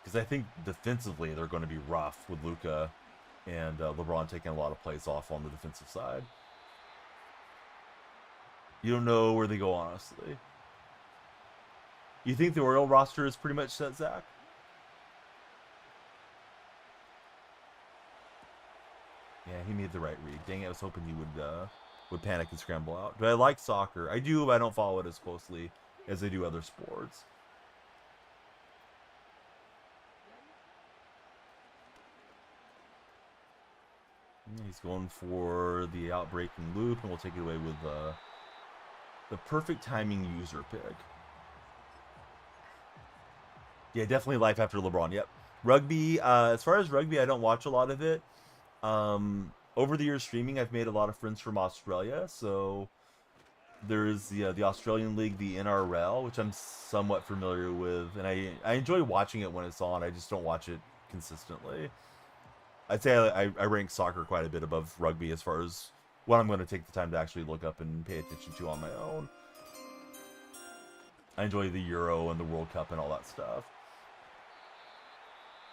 Because I think defensively they're going to be rough with Luka and LeBron taking a lot of plays off on the defensive side. You don't know where they go, honestly. You think the Oriole roster is pretty much set, Zach? Yeah, he made the right read. Dang it, I was hoping he would panic and scramble out. Do I like soccer? I do, but I don't follow it as closely as I do other sports. He's going for the outbreaking loop, and we'll take it away with the perfect timing user pick. Yeah, definitely life after LeBron. Yep. Rugby, as far as rugby, I don't watch a lot of it. Over the years streaming, I've made a lot of friends from Australia. So there's the Australian League, the NRL, which I'm somewhat familiar with. And I enjoy watching it when it's on. I just don't watch it consistently. I'd say I rank soccer quite a bit above rugby as far as what I'm going to take the time to actually look up and pay attention to on my own. I enjoy the Euro and the World Cup and all that stuff.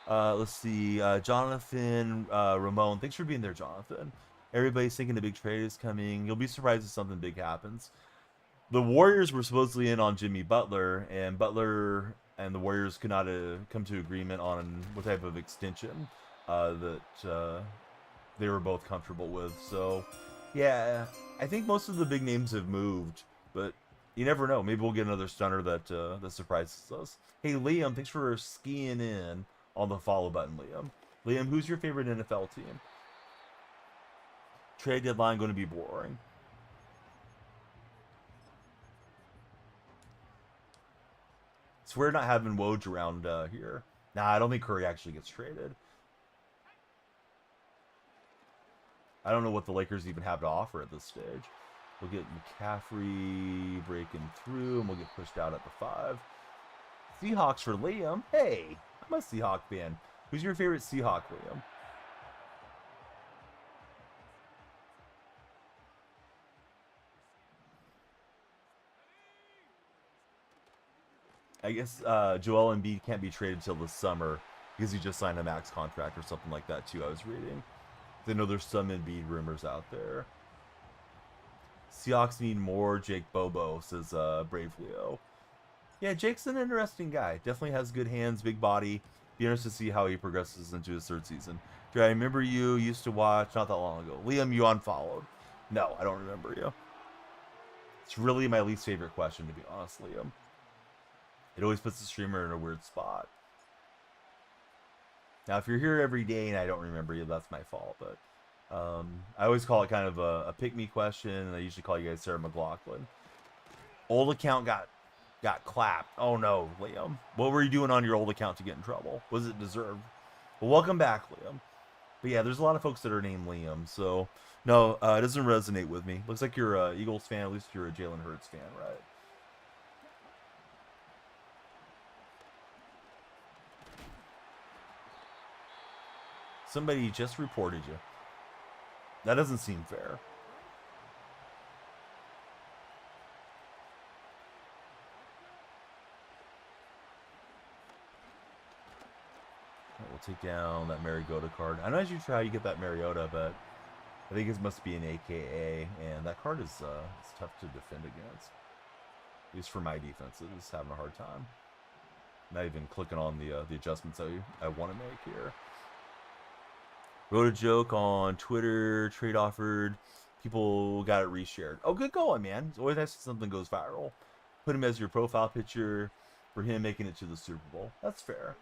Let's see. Jonathan Ramon. Thanks for being there, Jonathan. Everybody's thinking the big trade is coming. You'll be surprised if something big happens. The Warriors were supposedly in on Jimmy Butler, and Butler and the Warriors could not come to agreement on what type of extension that they were both comfortable with. So, yeah, I think most of the big names have moved, but you never know. Maybe we'll get another stunner that surprises us. Hey, Liam, thanks for skiing in on the follow button, Liam. Liam, who's your favorite NFL team? Trade deadline going to be boring. Swear not having Woj around here. Nah, I don't think Curry actually gets traded. I don't know what the Lakers even have to offer at this stage. We'll get McCaffrey breaking through, and we'll get pushed out at the 5. Seahawks for Liam. Hey, I'm a Seahawk fan. Who's your favorite Seahawk, Liam? I guess Joel Embiid can't be traded till the summer because he just signed a max contract or something like that too, I was reading. I know there's some Embiid rumors out there. Seahawks need more Jake Bobo, says Brave Leo. Yeah, Jake's an interesting guy. Definitely has good hands, big body. Be interested to see how he progresses into his 3rd season. Do I remember you used to watch not that long ago? Liam, you unfollowed. No, I don't remember you. It's really my least favorite question, to be honest, Liam. It always puts the streamer in a weird spot. Now, if you're here every day and I don't remember you, that's my fault. But I always call it kind of a pick-me question, and I usually call you guys Sarah McLaughlin. Old account got clapped. Oh, no, Liam. What were you doing on your old account to get in trouble? Was it deserved? Well, welcome back, Liam. But yeah, there's a lot of folks that are named Liam, so no, it doesn't resonate with me. Looks like you're a Eagles fan. At least you're a Jalen Hurts fan, right? Somebody just reported you. That doesn't seem fair. We'll take down that Mariota card. I'm not sure how you get that Mariota, but I think it must be an AKA, and that card is it's tough to defend against. At least for my defenses, having a hard time. Not even clicking on the adjustments I want to make here. Wrote a joke on Twitter, trade offered, people got it reshared. Oh, good going, man. It's always nice when something goes viral. Put him as your profile picture for him making it to the Super Bowl. That's fair.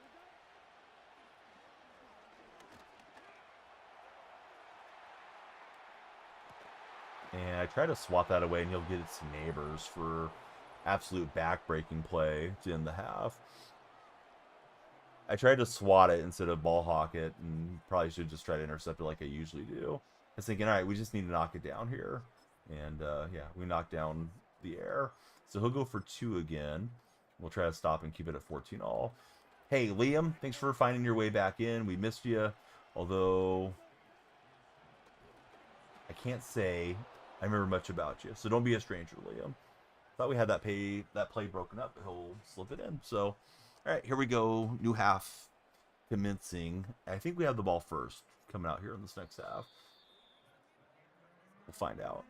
And I try to swat that away, and he'll get it to Neighbors for absolute back-breaking play to end the half. I tried to swat it instead of ball hawk it, and probably should just try to intercept it like I usually do. I was thinking, all right, we just need to knock it down here. And, yeah, we knocked down the air. So he'll go for 2 again. We'll try to stop and keep it at 14 all. Hey, Liam, thanks for finding your way back in. We missed you, although I can't say I remember much about you. So don't be a stranger, Liam. Thought we had that play broken up, but he'll slip it in. So, all right, here we go. New half commencing. I think we have the ball first coming out here in this next half. We'll find out.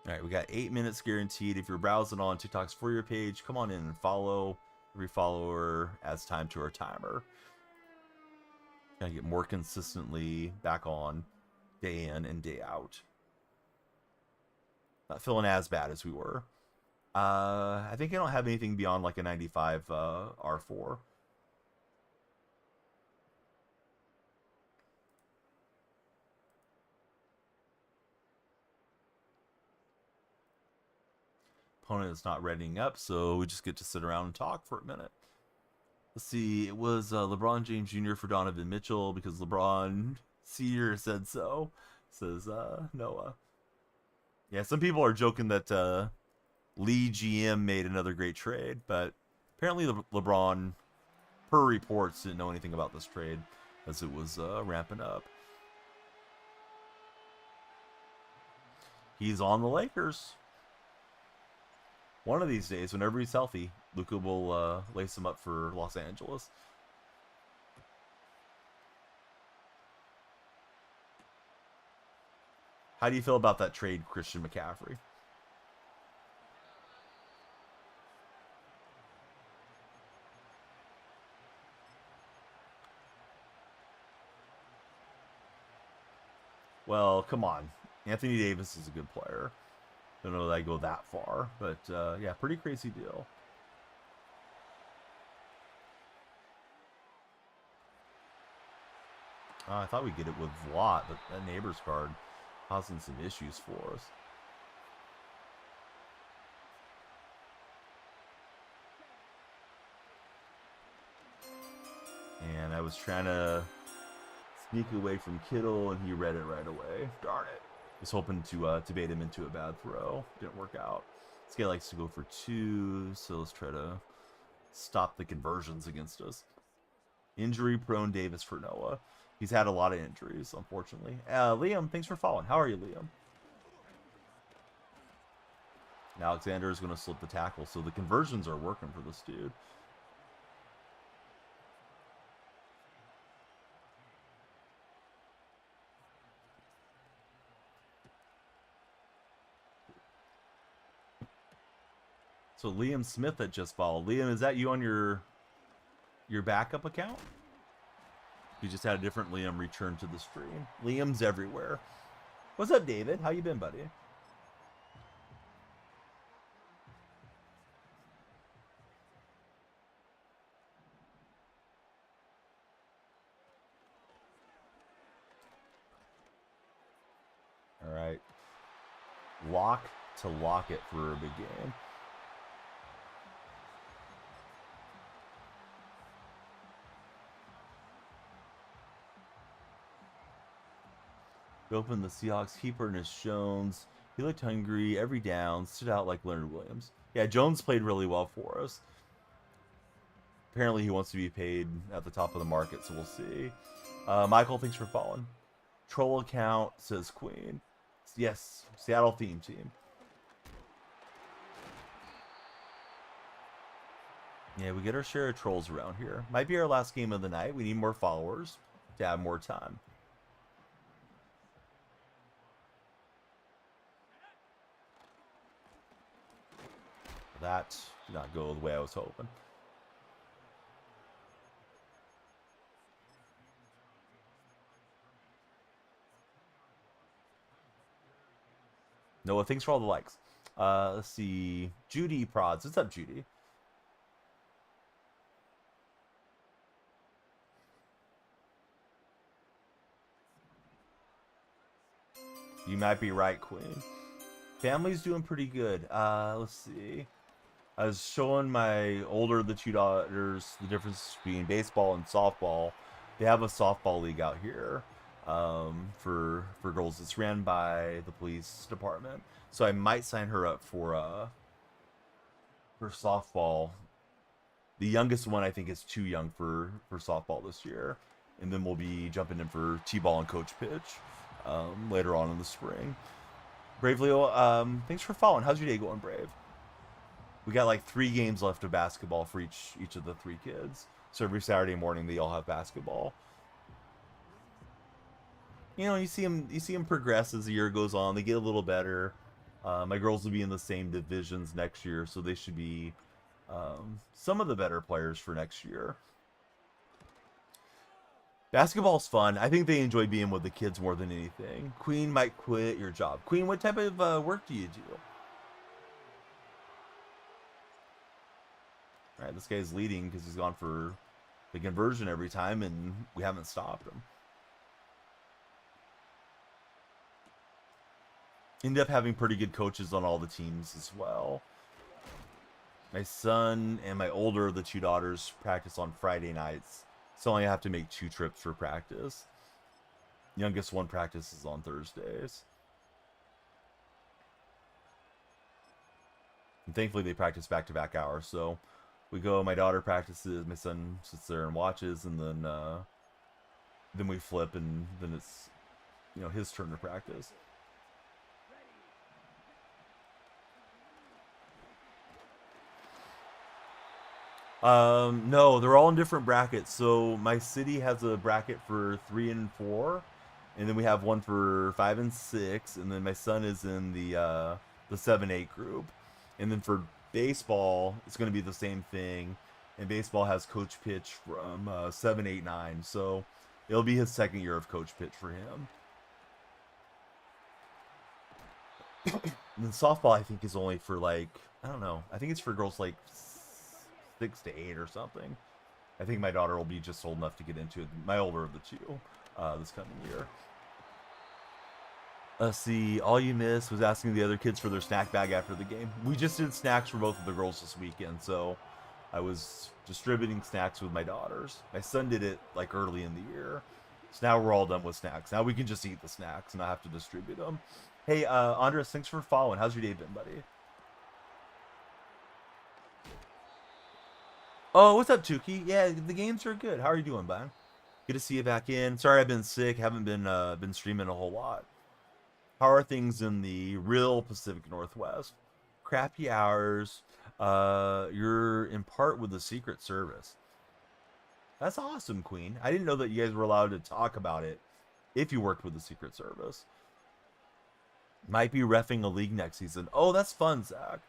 All right, we got 8 minutes guaranteed. If you're browsing on TikTok's For Your page, come on in and follow. Every follower adds time to our timer. Trying to get more consistently back on day in and day out. Not feeling as bad as we were. I think I don't have anything beyond like a 95 R4. Opponent is not readying up, so we just get to sit around and talk for a minute. Let's see, it was LeBron James Jr. for Donovan Mitchell because LeBron Sr. said so, says Noah. Yeah, some people are joking that Lee GM made another great trade, but apparently LeBron, per reports, didn't know anything about this trade as it was ramping up. He's on the Lakers. One of these days, whenever he's healthy, Luka will lace him up for Los Angeles. How do you feel about that trade, Christian McCaffrey? Well, come on. Anthony Davis is a good player. Don't know that I go that far, but yeah, pretty crazy deal. I thought we'd get it with Vlad, but that Neighbors card causing some issues for us. And I was trying to sneak away from Kittle, and he read it right away. Darn it. Was hoping to bait him into a bad throw. Didn't work out. This guy likes to go for 2, so let's try to stop the conversions against us. Injury-prone Davis for Noah. He's had a lot of injuries, unfortunately. Liam, thanks for following. How are you, Liam? And Alexander is going to slip the tackle, so the conversions are working for this dude. So Liam Smith that just followed. Liam, is that you on your backup account? You just had a different Liam return to the stream. Liam's everywhere. What's up, David? How you been, buddy? All right. Lock to lock it for a big game. We opened the Seahawks keeper, Ernest Jones. He looked hungry every down, stood out like Leonard Williams. Yeah, Jones played really well for us. Apparently he wants to be paid at the top of the market, so we'll see. Michael, thanks for following. Troll account, says Queen. Yes, Seattle theme team. Yeah, we get our share of trolls around here. Might be our last game of the night. We need more followers. to have more time. That did not go the way I was hoping. Noah, thanks for all the likes. Let's see. Judy Prods. What's up, Judy? You might be right, Queen. Family's doing pretty good. Let's see. I was showing my older of the two daughters the difference between baseball and softball. They have a softball league out here for girls. It's ran by the police department, so I might sign her up for softball. The youngest one I think is too young for softball this year, and then we'll be jumping in for t-ball and coach pitch later on in the spring. Brave Leo, thanks for following. How's your day going, Brave? We got like 3 games left of basketball for each of the 3 kids. So every Saturday morning they all have basketball. You know, you see them progress as the year goes on. They get a little better. My girls will be in the same divisions next year, so they should be some of the better players for next year. Basketball's fun. I think they enjoy being with the kids more than anything. Queen might quit your job. Queen, what type of work do you do? All right, this guy's leading because he's gone for the conversion every time, and we haven't stopped him. Ended up having pretty good coaches on all the teams as well. My son and my older of the 2 daughters practice on Friday nights, so I only have to make 2 trips for practice. Youngest one practices on Thursdays. And thankfully they practice back-to-back hours, so we go, my daughter practices, my son sits there and watches, and then we flip, and then it's, you know, his turn to practice. No, they're all in different brackets. So my city has a bracket for 3 and 4, and then we have one for 5 and 6, and then my son is in the 7-8 group. And then for baseball, it's going to be the same thing, and baseball has coach pitch from 7, 8, 9. So it'll be his second year of coach pitch for him. And then softball, I think, is only for like, I don't know, I think it's for girls like 6 to 8 or something. I think my daughter will be just old enough to get into it. My older of the 2 this coming year. Let's see. All you missed was asking the other kids for their snack bag after the game. We just did snacks for both of the girls this weekend, so I was distributing snacks with my daughters. My son did it like early in the year, so now we're all done with snacks. Now we can just eat the snacks and not have to distribute them. Hey, Andres, thanks for following. How's your day been, buddy? Oh, what's up, Tukey? Yeah, the games are good. How are you doing, bud? Good to see you back in. Sorry I've been sick. Haven't been streaming a whole lot. How are things in the real Pacific Northwest? Crappy hours. You're in part with the Secret Service. That's awesome, Queen. I didn't know that you guys were allowed to talk about it if you worked with the Secret Service. Might be reffing a league next season. Oh, that's fun, Zach.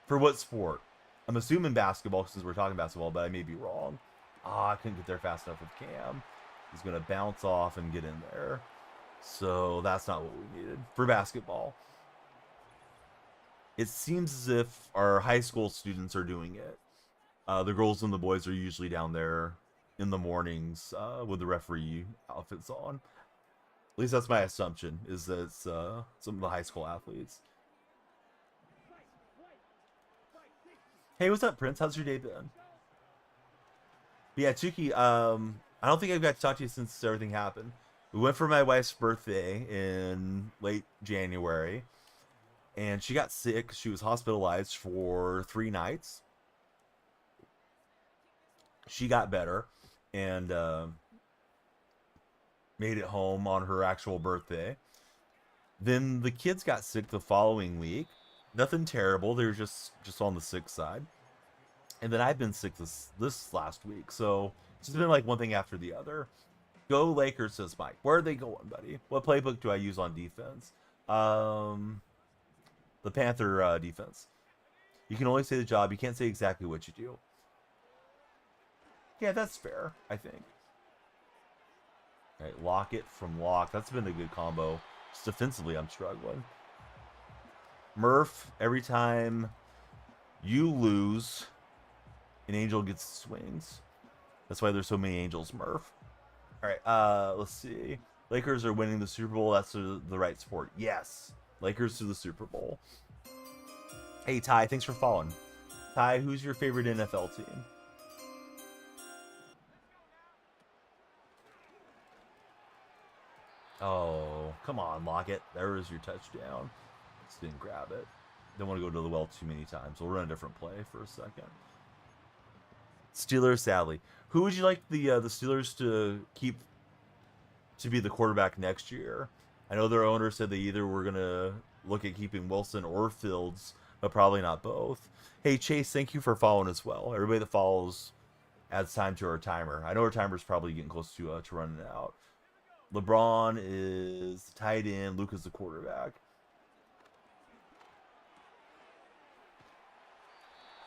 For what sport? I'm assuming basketball since we're talking basketball, but I may be wrong. I couldn't get there fast enough with Cam. He's going to bounce off and get in there. So that's not what we needed for basketball. It seems as if our high school students are doing it. The girls and the boys are usually down there in the mornings with the referee outfits on. At least that's my assumption, is that it's some of the high school athletes. Hey, what's up, Prince? How's your day been? But yeah, Chuki, I don't think I've got to talk to you since everything happened. We went for my wife's birthday in late January, and she got sick. She was hospitalized for 3 nights. She got better and made it home on her actual birthday. Then the kids got sick the following week. Nothing terrible. They were just on the sick side. And then I've been sick this last week. So It's been like one thing after the other. Go Lakers, says Mike. Where are they going, buddy? What playbook do I use on defense? The Panther defense. You can only say the job. You can't say exactly what you do. Yeah, that's fair, I think. All right, Lockett from Lock. That's been a good combo. Just defensively, I'm struggling. Murph, every time you lose, an Angel gets swings. That's why there's so many Angels, Murph. All right, let's see. Lakers are winning the Super Bowl. That's the right sport. Yes. Lakers to the Super Bowl. Hey, Ty, thanks for following. Ty, who's your favorite NFL team? Oh, come on, Lockett. There is your touchdown. Just didn't grab it. Don't want to go to the well too many times. We'll run a different play for a second. Steelers, sadly. Who would you like the Steelers to keep to be the quarterback next year? I know their owner said they either were going to look at keeping Wilson or Fields, but probably not both. Hey, Chase, thank you for following as well. Everybody that follows adds time to our timer. I know our timer's probably getting close to running out. LeBron is the tight end. Luka's the quarterback.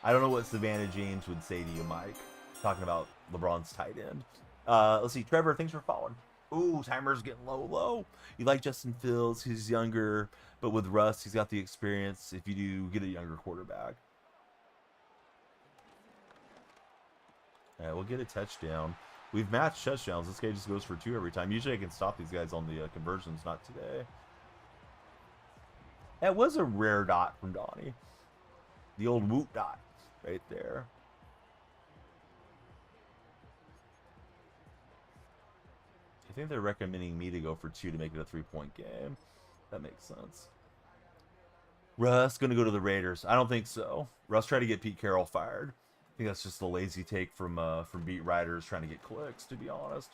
I don't know what Savannah James would say to you, Mike, talking about LeBron's tight end. Let's see. Trevor, thanks for following. Ooh, timer's getting low. You like Justin Fields. He's younger, but with Russ, he's got the experience if you do get a younger quarterback. All right, we'll get a touchdown. We've matched touchdowns. This guy just goes for 2 every time. Usually I can stop these guys on the conversions, not today. That was a rare dot from Donnie. The old whoop dot right there. I think they're recommending me to go for 2 to make it a 3-point game. That makes sense. Russ going to go to the Raiders. I don't think so. Russ tried to get Pete Carroll fired. I think that's just a lazy take from beat writers trying to get clicks, to be honest.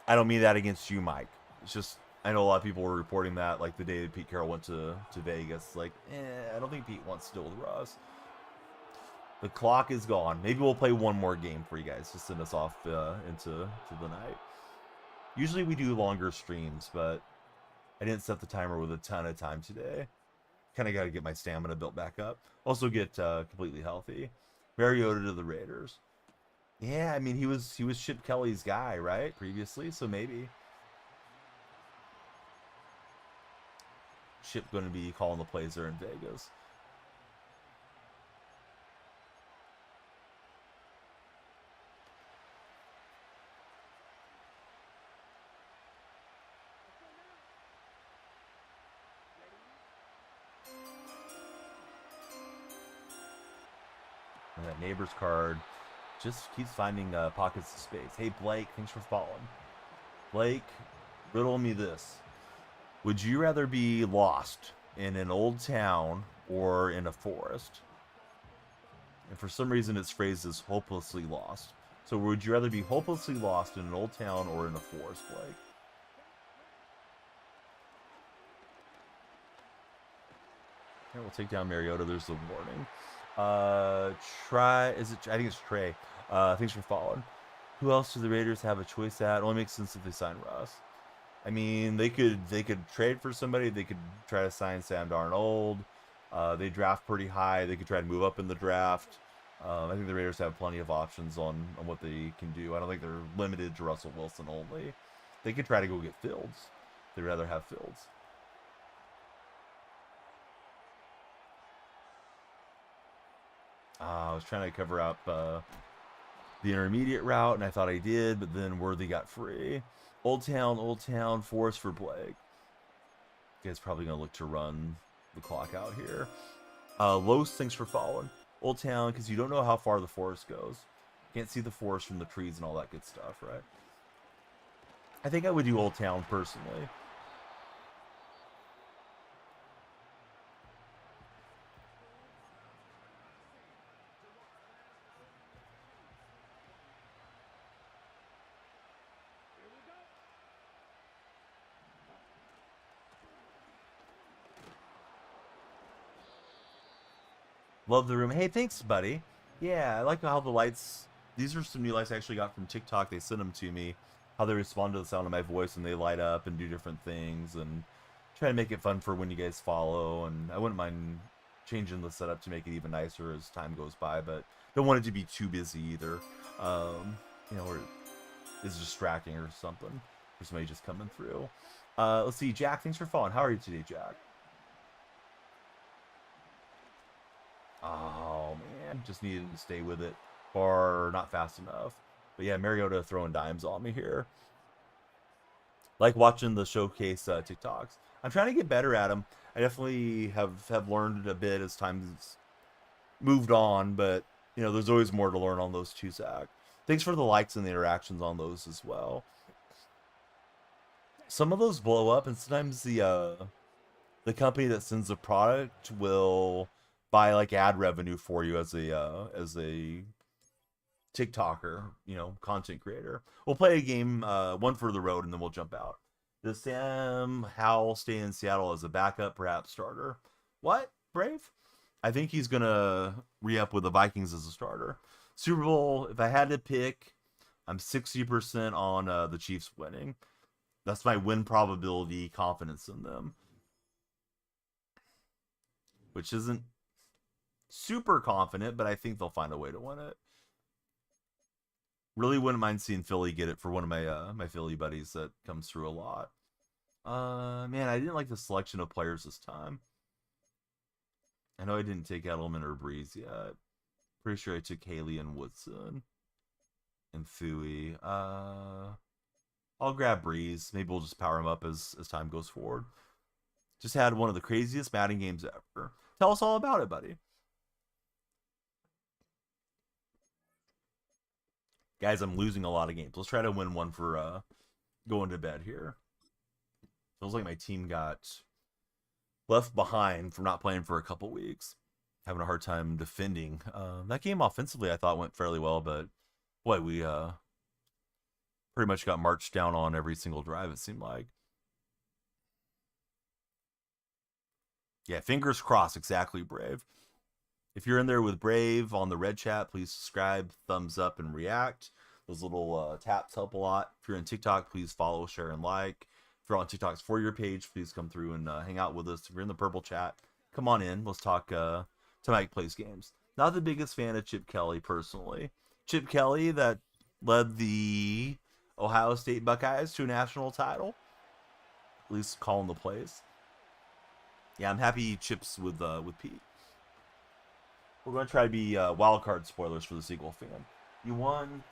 I don't mean that against you, Mike. It's just, I know a lot of people were reporting that, like, the day that Pete Carroll went to Vegas. Like, I don't think Pete wants to deal with Russ. The clock is gone. Maybe we'll play one more game for you guys to send us off into the night. Usually we do longer streams, but I didn't set the timer with a ton of time today. Kind of got to get my stamina built back up. Also get completely healthy. Mariota to the Raiders. Yeah, I mean he was Chip Kelly's guy, right? Previously, so maybe Chip going to be calling the plays there in Vegas. And that neighbor's card just keeps finding pockets of space. Hey, Blake, thanks for following. Blake, riddle me this. Would you rather be lost in an old town or in a forest? And for some reason it's phrased as hopelessly lost. So would you rather be hopelessly lost in an old town or in a forest, Blake? Okay, we'll take down Mariota. There's the warning. I think it's Trey. Thanks for following. Who else do the Raiders have a choice at? It only makes sense if they sign Russ. I mean, they could trade for somebody. They could try to sign Sam Darnold. They draft pretty high. They could try to move up in the draft. I think the Raiders have plenty of options on what they can do. I don't think they're limited to Russell Wilson only. They could try to go get Fields. They'd rather have Fields. I was trying to cover up the intermediate route, and I thought I did, but then Worthy got free. Old Town, Forest for Blake. You guys probably going to look to run the clock out here. Los, thanks for following. Old Town, because you don't know how far the forest goes. You can't see the forest from the trees and all that good stuff, right? I think I would do Old Town personally. Love the room. Hey, thanks, buddy. Yeah, I like how the lights These are some new lights I actually got from TikTok. They sent them to me. How they respond to the sound of my voice and they light up and do different things and try to make it fun for when you guys follow. And I wouldn't mind changing the setup to make it even nicer as time goes by, but don't want it to be too busy either. You know, or it's distracting or something for somebody just coming through. Let's see, Jack, thanks for following. How are you today, Jack? Oh man, just needed to stay with it, or not fast enough. But yeah, Mariota throwing dimes on me here. Like watching the showcase TikToks. I'm trying to get better at them. I definitely have learned a bit as time's moved on, but you know, there's always more to learn on those two, Zach. Thanks for the likes and the interactions on those as well. Some of those blow up, and sometimes the company that sends the product will buy like ad revenue for you as a TikToker, you know, content creator. We'll play a game, one for the road, and then we'll jump out. Does Sam Howell stay in Seattle as a backup, perhaps starter? What, Brave? I think he's gonna re-up with the Vikings as a starter. Super Bowl, if I had to pick, I'm 60% on the Chiefs winning. That's my win probability, confidence in them. Which isn't super confident, but I think they'll find a way to win it. Really wouldn't mind seeing Philly get it for one of my my Philly buddies that comes through a lot. Man, I didn't like the selection of players this time. I know I didn't take Edelman or Breeze yet. Pretty sure I took Haley and Woodson and Fui. I'll grab Breeze. Maybe we'll just power him up as time goes forward. Just had one of the craziest Madden games ever. Tell us all about it, buddy. Guys, I'm losing a lot of games. Let's try to win one for going to bed here. Feels like my team got left behind from not playing for a couple weeks. Having a hard time defending. That game offensively I thought went fairly well, but boy, we pretty much got marched down on every single drive, it seemed like. Yeah, fingers crossed, exactly, Brave. If you're in there with Brave on the red chat, please subscribe, thumbs up, and react. Those little taps help a lot. If you're in TikTok, please follow, share, and like. If you're on TikTok's For Your page, please come through and hang out with us. If you're in the purple chat, come on in. Let's talk Mike Plays Games. Not the biggest fan of Chip Kelly, personally. Chip Kelly, that led the Ohio State Buckeyes to a national title. At least calling the plays. Yeah, I'm happy Chip's with Pete. We're going to try to be wild card spoilers for the sequel fan. You won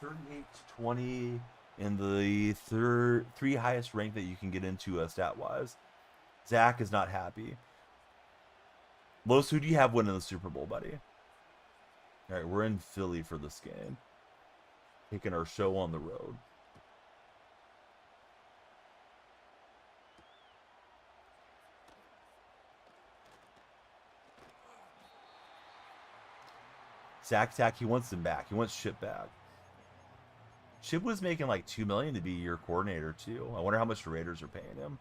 38-20 in the three highest rank that you can get into stat-wise. Zach is not happy. Los, who do you have winning the Super Bowl, buddy? All right, we're in Philly for this game. Taking our show on the road. Zach, he wants him back. He wants Chip back. Chip was making like $2 million to be your coordinator too. I wonder how much the Raiders are paying him.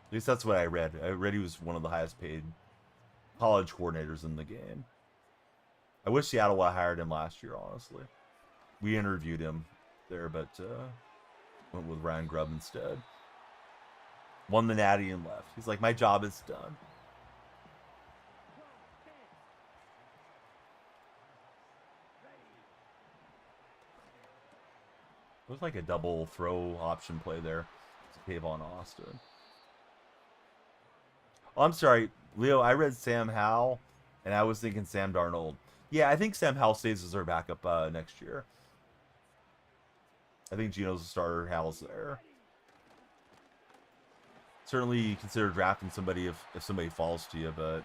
At least that's what I read. I read he was one of the highest paid college coordinators in the game. I wish Seattle would have hired him last year, honestly. We interviewed him there, but went with Ryan Grubb instead. Won the Natty and left. He's like, my job is done. Looks like a double throw option play there to Kayvon Austin. Oh, I'm sorry, Leo. I read Sam Howell, and I was thinking Sam Darnold. Yeah, I think Sam Howell stays as our backup next year. I think Geno's a starter. Howell's there. Certainly consider drafting somebody if somebody falls to you, but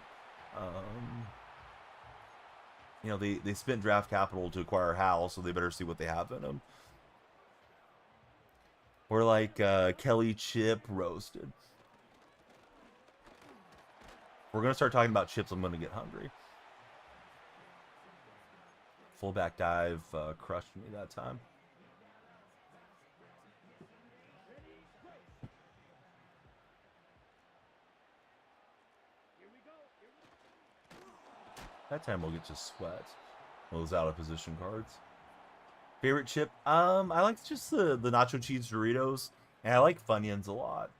you know, they spent draft capital to acquire Howell, so they better see what they have in him. Or like Kelly Chip roasted. We're going to start talking about chips. I'm going to get hungry. Fullback dive crushed me that time. That time we'll get to sweat. Those out of position cards. Favorite chip? I like just the nacho cheese Doritos, and I like Funyuns a lot.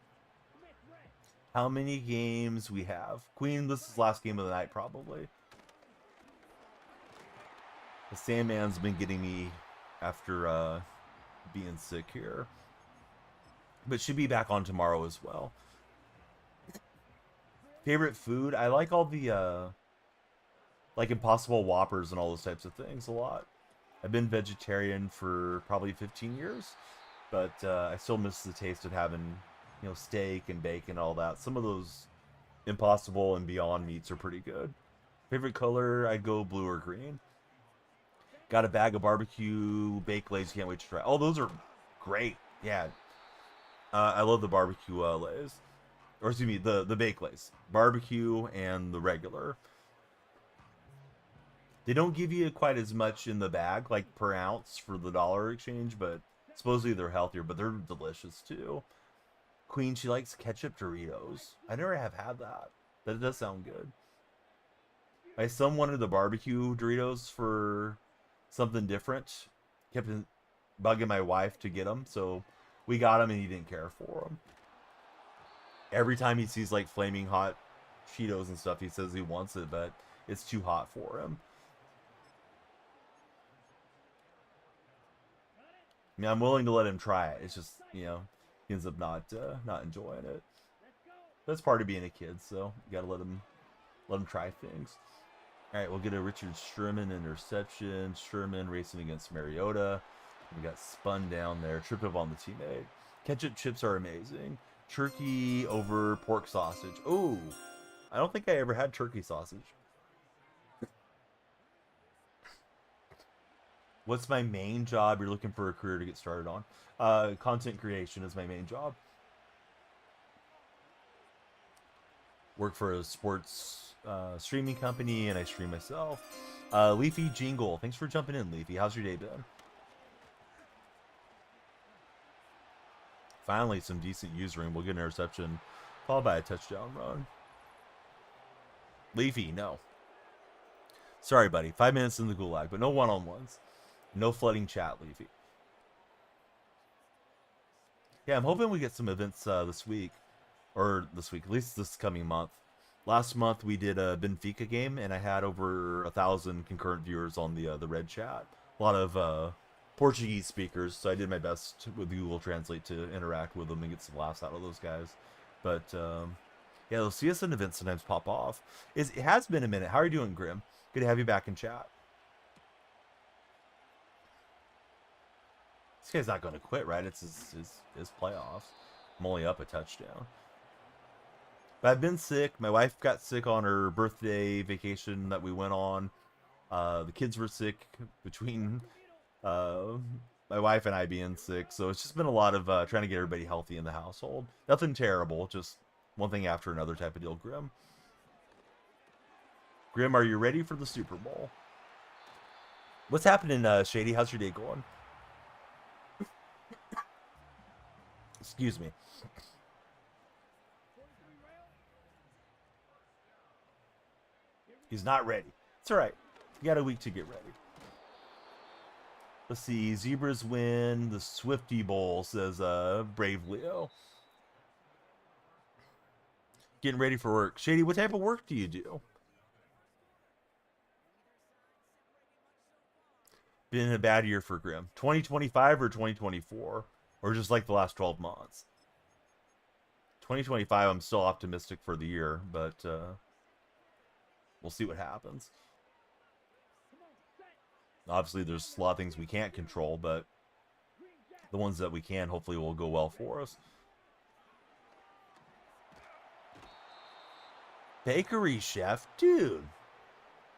How many games we have? Queen, this is last game of the night, probably. The Sandman's been getting me after being sick here. But should be back on tomorrow as well. Favorite food? I like all the, like Impossible Whoppers and all those types of things a lot. I've been vegetarian for probably 15 years, but I still miss the taste of having, you know, steak and bacon and all that. Some of those Impossible and Beyond meats are pretty good. Favorite color? I'd go blue or green. Got a bag of barbecue baked lays. Can't wait to try. Oh, those are great. Yeah. I love the barbecue lays. Or excuse me, the baked lays. Barbecue and the regular. They don't give you quite as much in the bag, like per ounce for the dollar exchange, but supposedly they're healthier, but they're delicious too. Queen, she likes ketchup Doritos. I never have had that. That does sound good. My son wanted the barbecue Doritos for something different. Kept bugging my wife to get them, so we got them and he didn't care for them. Every time he sees like flaming hot Cheetos and stuff, he says he wants it, but it's too hot for him. I mean, I'm willing to let him try it. It's just, you know, he ends up not enjoying it. That's part of being a kid, so you gotta let him try things. All right, we'll get a Richard Sherman interception. Sherman racing against Mariota. We got spun down there. Tripped up on the teammate. Ketchup chips are amazing. Turkey over pork sausage. Oh, I don't think I ever had turkey sausage. What's my main job you're looking for a career to get started on? Content creation is my main job. Work for a sports streaming company, and I stream myself. Leafy Jingle, thanks for jumping in, Leafy. How's your day been? Finally, some decent usering. We'll get an interception, followed by a touchdown run. Leafy, no. Sorry, buddy. 5 minutes in the gulag, but no one-on-ones. No flooding chat, Leafy. Yeah, I'm hoping we get some events this week. Or this week, at least this coming month. Last month we did a Benfica game, and I had over 1,000 concurrent viewers on the red chat. A lot of Portuguese speakers, so I did my best with Google Translate to interact with them and get some laughs out of those guys. But yeah, those CSN events sometimes pop off. It has been a minute. How are you doing, Grim? Good to have you back in chat. This guy's not going to quit, right? It's his playoffs. I'm only up a touchdown. But I've been sick. My wife got sick on her birthday vacation that we went on. The kids were sick between my wife and I being sick. So it's just been a lot of trying to get everybody healthy in the household. Nothing terrible. Just one thing after another type of deal, Grim. Grim, are you ready for the Super Bowl? What's happening, Shady? How's your day going? Excuse me. He's not ready. It's all right. You got a week to get ready. Let's see. Zebras win the Swifty Bowl, says Brave Leo. Getting ready for work. Shady, what type of work do you do? Been a bad year for Grim. 2025 or 2024? Or just like the last 12 months? 2025, I'm still optimistic for the year, but we'll see what happens. Obviously, there's a lot of things we can't control, but the ones that we can, hopefully, will go well for us. Bakery chef? Dude,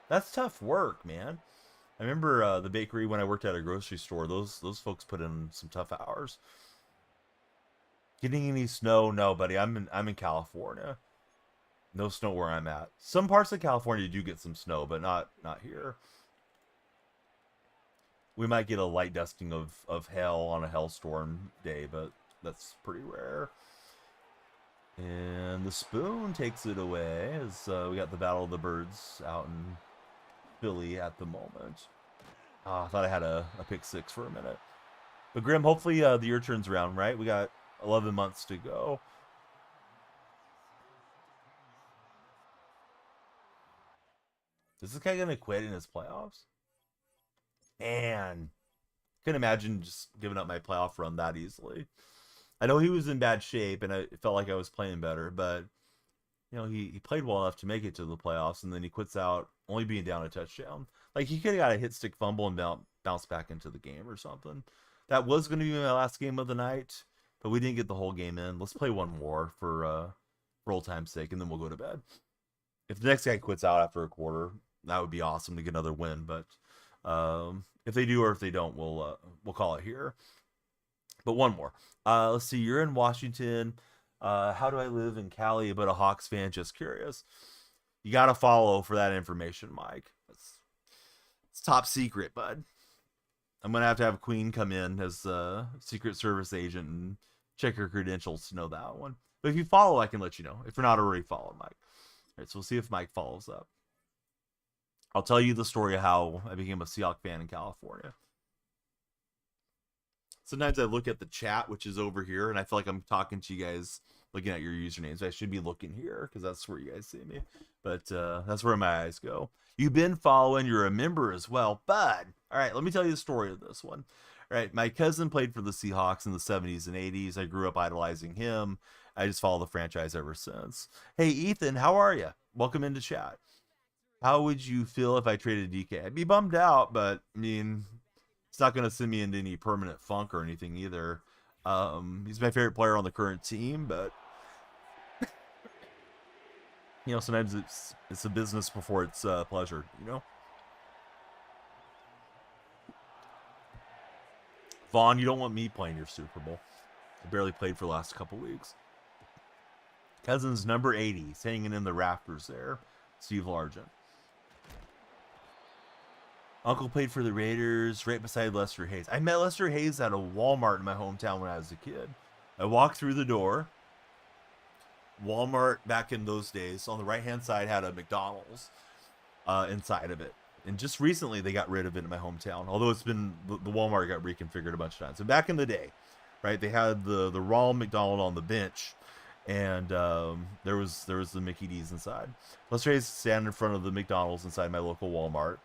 that's tough work, man. I remember the bakery when I worked at a grocery store. Those folks put in some tough hours. Getting any snow? No, buddy. I'm in California. No snow where I'm at. Some parts of California do get some snow, but not here. We might get a light dusting of hail on a hailstorm day, but that's pretty rare. And the Spoon takes it away as we got the Battle of the Birds out in Philly at the moment. Oh, I thought I had a pick six for a minute. But Grim, hopefully the year turns around, right? We got 11 months to go. Is this guy going to quit in his playoffs? Man, couldn't imagine just giving up my playoff run that easily. I know he was in bad shape, and I felt like I was playing better, but he played well enough to make it to the playoffs, and then he quits out only being down a touchdown. Like he could have got a hit stick fumble and bounce back into the game or something. That was going to be my last game of the night, but we didn't get the whole game in. Let's play one more for old time's sake, and then we'll go to bed. If the next guy quits out after a quarter, that would be awesome to get another win. But if they do or if they don't, we'll call it here. But one more. Let's see. You're in Washington. How do I live in Cali but a Hawks fan? Just curious. You got to follow for that information, Mike. It's top secret, bud. I'm going to have Queen come in as a Secret Service agent and check her credentials to know that one. But if you follow, I can let you know. If you're not already following Mike. All right, so we'll see if Mike follows up. I'll tell you the story of how I became a Seahawks fan in California. Sometimes I look at the chat, which is over here, and I feel like I'm talking to you guys looking at your usernames. I should be looking here because that's where you guys see me. But that's where my eyes go. You've been following. You're a member as well. Bud. All right, let me tell you the story of this one. All right, my cousin played for the Seahawks in the 70s and 80s. I grew up idolizing him. I just follow the franchise ever since. Hey, Ethan, how are you? Welcome into chat. How would you feel if I traded DK? I'd be bummed out, but I mean, it's not going to send me into any permanent funk or anything either. He's my favorite player on the current team, but sometimes it's a business before it's pleasure. Vaughn, you don't want me playing your Super Bowl. I barely played for the last couple weeks. Cousins number 80, he's hanging in the rafters there. Steve Largent. Uncle played for the Raiders right beside Lester Hayes. I met Lester Hayes at a Walmart in my hometown when I was a kid. I walked through the door. Walmart back in those days on the right-hand side had a McDonald's inside of it. And just recently they got rid of it in my hometown. Although it's been, the Walmart got reconfigured a bunch of times. So back in the day, right, they had the Ronald McDonald on the bench. And there was the Mickey D's inside. Lester Hayes standing in front of the McDonald's inside my local Walmart.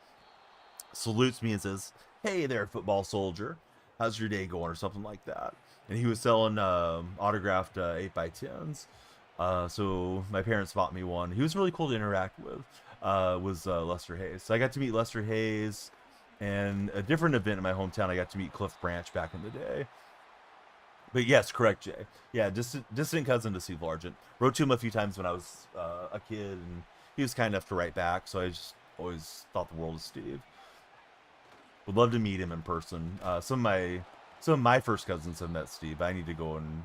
Salutes me and says, "Hey there, football soldier. How's your day going?" or something like that. And he was selling autographed 8x10s. So my parents bought me one. He was really cool to interact with. Was Lester Hayes. So I got to meet Lester Hayes, and a different event in my hometown, I got to meet Cliff Branch back in the day. But yes, correct, Jay. Yeah, distant cousin to Steve Largent. Wrote to him a few times when I was a kid, and he was kind enough to write back. So I just always thought the world of Steve. Would love to meet him in person. Some of my first cousins have met Steve. I need to go and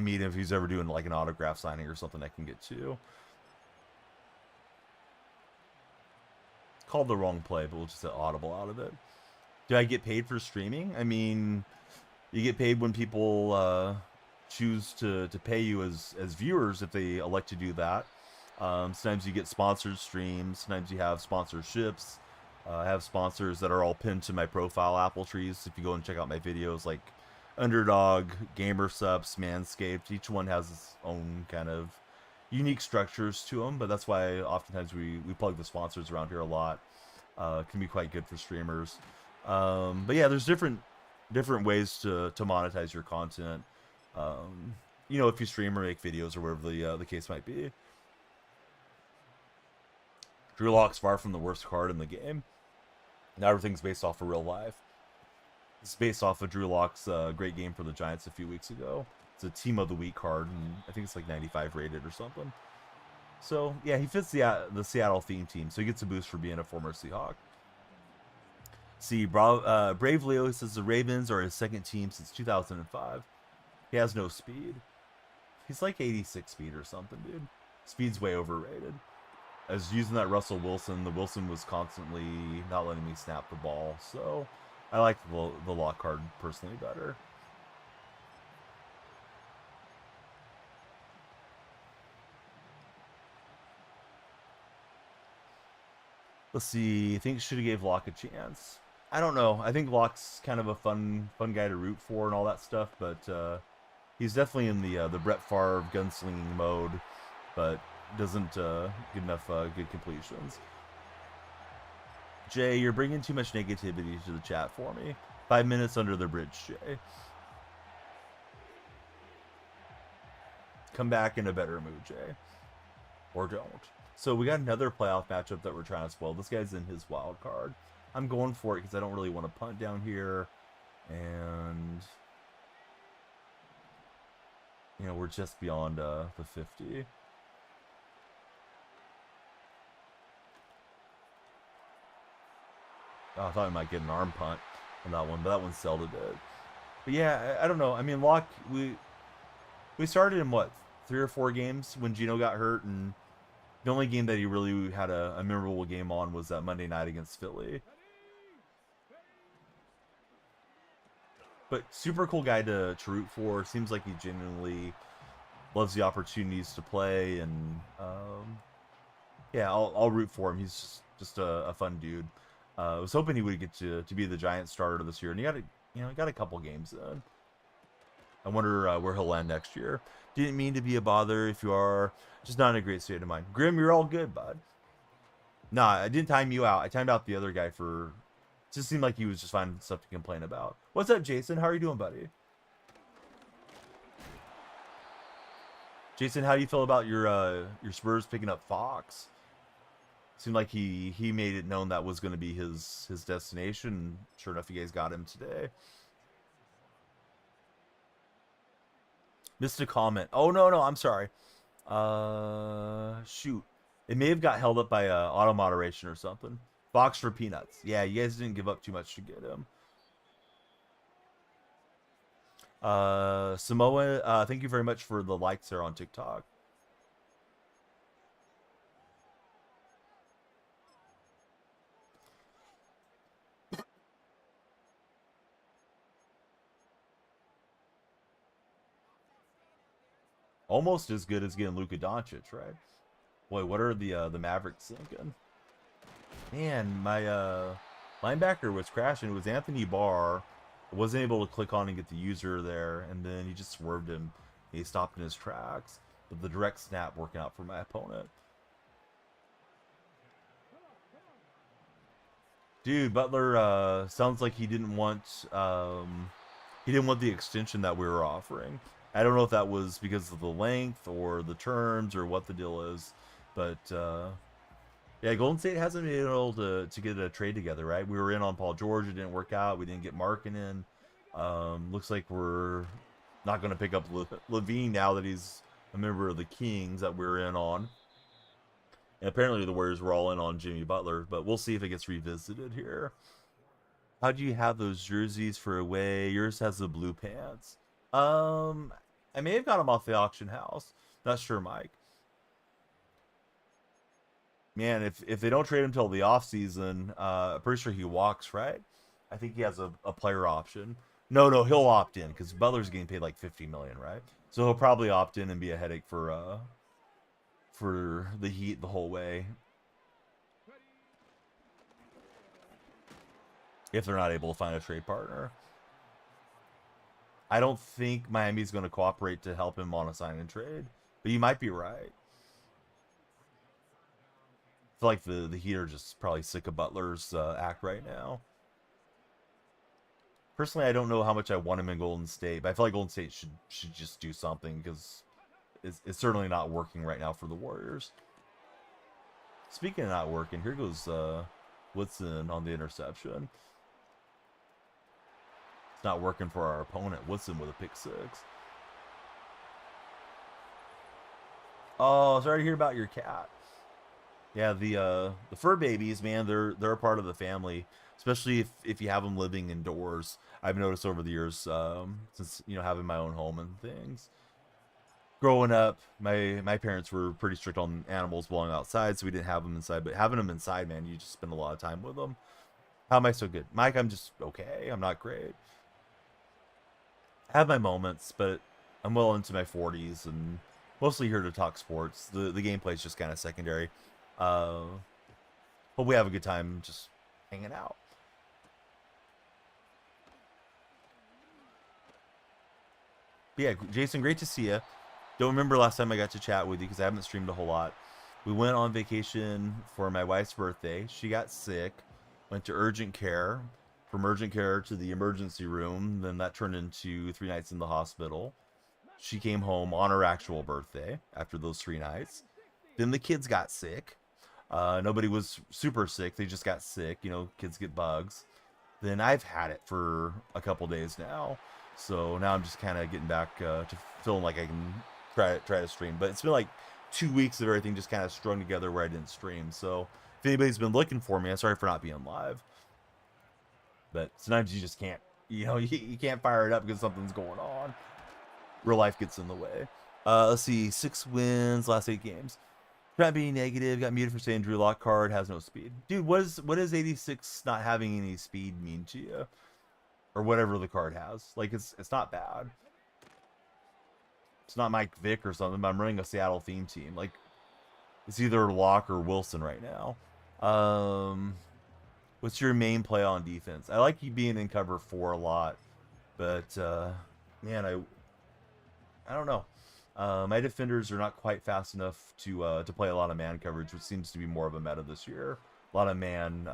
meet him if he's ever doing like an autograph signing or something I can get to. Called the wrong play, but we'll just say audible out of it. Do I get paid for streaming? I mean, you get paid when people choose to pay you as viewers if they elect to do that. Sometimes you get sponsored streams. Sometimes you have sponsorships. I have sponsors that are all pinned to my profile, Apple Trees. If you go and check out my videos, like Underdog, Gamer Subs, Manscaped, each one has its own kind of unique structures to them. But that's why oftentimes we plug the sponsors around here a lot. It can be quite good for streamers. But yeah, there's different ways to monetize your content. If you stream or make videos or whatever the case might be. Drew Lock's far from the worst card in the game. Now everything's based off of real life. It's based off of Drew Lock's great game for the Giants a few weeks ago. It's a Team of the Week card, and I think it's like 95 rated or something. So, yeah, he fits the Seattle theme team, so he gets a boost for being a former Seahawk. See, Brave Leo says the Ravens are his second team since 2005. He has no speed. He's like 86 speed or something, dude. Speed's way overrated. I was using that Russell Wilson. The Wilson was constantly not letting me snap the ball. So I like the lock card personally better. Let's see. I think should have gave Locke a chance. I don't know. I think Locke's kind of a fun guy to root for and all that stuff, but he's definitely in the Brett Favre gunslinging mode, but doesn't get enough good completions. Jay, you're bringing too much negativity to the chat for me. 5 minutes under the bridge, Jay. Come back in a better mood, Jay. Or don't. So we got another playoff matchup that we're trying to spoil. This guy's in his wild card. I'm going for it because I don't really want to punt down here. And, you know, we're just beyond the 50. Oh, I thought I might get an arm punt on that one, but that one seldom did. But yeah, I don't know. I mean, Locke, we started in what, 3 or 4 games when Gino got hurt, and the only game that he really had a memorable game on was that Monday night against Philly. But super cool guy to root for. Seems like he genuinely loves the opportunities to play, and yeah, I'll root for him. He's just a fun dude. I was hoping he would get to be the Giants starter this year, and he got a couple games in. I wonder where he'll land next year. Didn't mean to be a bother. If you are, just not in a great state of mind. Grim, you're all good, bud. Nah, I didn't time you out. I timed out the other guy for. It just seemed like he was just finding stuff to complain about. What's up, Jason? How are you doing, buddy? Jason, how do you feel about your Spurs picking up Fox? Seemed like he made it known that was going to be his destination. Sure enough, you guys got him today. Missed a comment. Oh, no, I'm sorry. Shoot. It may have got held up by auto moderation or something. Box for peanuts. Yeah, you guys didn't give up too much to get him. Samoa, thank you very much for the likes there on TikTok. Almost as good as getting Luka Doncic, right? Boy, what are the Mavericks thinking? Man, my linebacker was crashing. It was Anthony Barr. I wasn't able to click on and get the user there, and then he just swerved him. He stopped in his tracks. But the direct snap working out for my opponent. Dude, Butler sounds like he didn't want the extension that we were offering. I don't know if that was because of the length or the terms or what the deal is, but yeah, Golden State hasn't been able to get a trade together, right? We were in on Paul George, it didn't work out. We didn't get Markkanen. Looks like we're not going to pick up Levine now that he's a member of the Kings that we're in on. And apparently the Warriors were all in on Jimmy Butler, but we'll see if it gets revisited here. How do you have those jerseys for away? Yours has the blue pants. I may have got them off the auction house. Not sure, Mike. Man, if they don't trade him till the offseason, I'm pretty sure he walks, right? I think he has a player option. No, he'll opt in because Butler's getting paid like $50 million, right? So he'll probably opt in and be a headache for the Heat the whole way. If they're not able to find a trade partner. I don't think Miami's going to cooperate to help him on a sign and trade, but you might be right. I feel like the Heat are just probably sick of Butler's act right now. Personally, I don't know how much I want him in Golden State, but I feel like Golden State should just do something because it's certainly not working right now for the Warriors. Speaking of not working, here goes Woodson on the interception. It's not working for our opponent. Woodson with a pick 6. Oh, sorry to hear about your cat. Yeah, the fur babies, man, they're a part of the family, especially if you have them living indoors. I've noticed over the years, since having my own home and things. Growing up, my parents were pretty strict on animals belonging outside, so we didn't have them inside. But having them inside, man, you just spend a lot of time with them. How am I so good, Mike? I'm just okay. I'm not great. I have my moments, but I'm well into my 40s and mostly here to talk sports. The gameplay is just kind of secondary. But we have a good time just hanging out. But yeah, Jason, great to see you. Don't remember last time I got to chat with you because I haven't streamed a whole lot. We went on vacation for my wife's birthday. She got sick, went to urgent care, from urgent care to the emergency room. Then that turned into 3 nights in the hospital. She came home on her actual birthday after those 3 nights. Then the kids got sick. Nobody was super sick. They just got sick. You know, kids get bugs. Then I've had it for a couple days now. So now I'm just kind of getting back to feeling like I can try to stream. But it's been like 2 weeks of everything just kind of strung together where I didn't stream. So if anybody's been looking for me, I'm sorry for not being live. But sometimes you just can't, you know, you can't fire it up because something's going on. Real life gets in the way. Let's see, 6 wins, last 8 games. Not being negative, got muted for saying Drew Lock card has no speed. Dude, what does 86 not having any speed mean to you? Or whatever the card has. Like, it's not bad. It's not Mike Vick or something, but I'm running a Seattle theme team. Like, it's either Locke or Wilson right now. What's your main play on defense? I like you being in cover 4 a lot. But, man, I don't know. My defenders are not quite fast enough to play a lot of man coverage, which seems to be more of a meta this year. A lot of man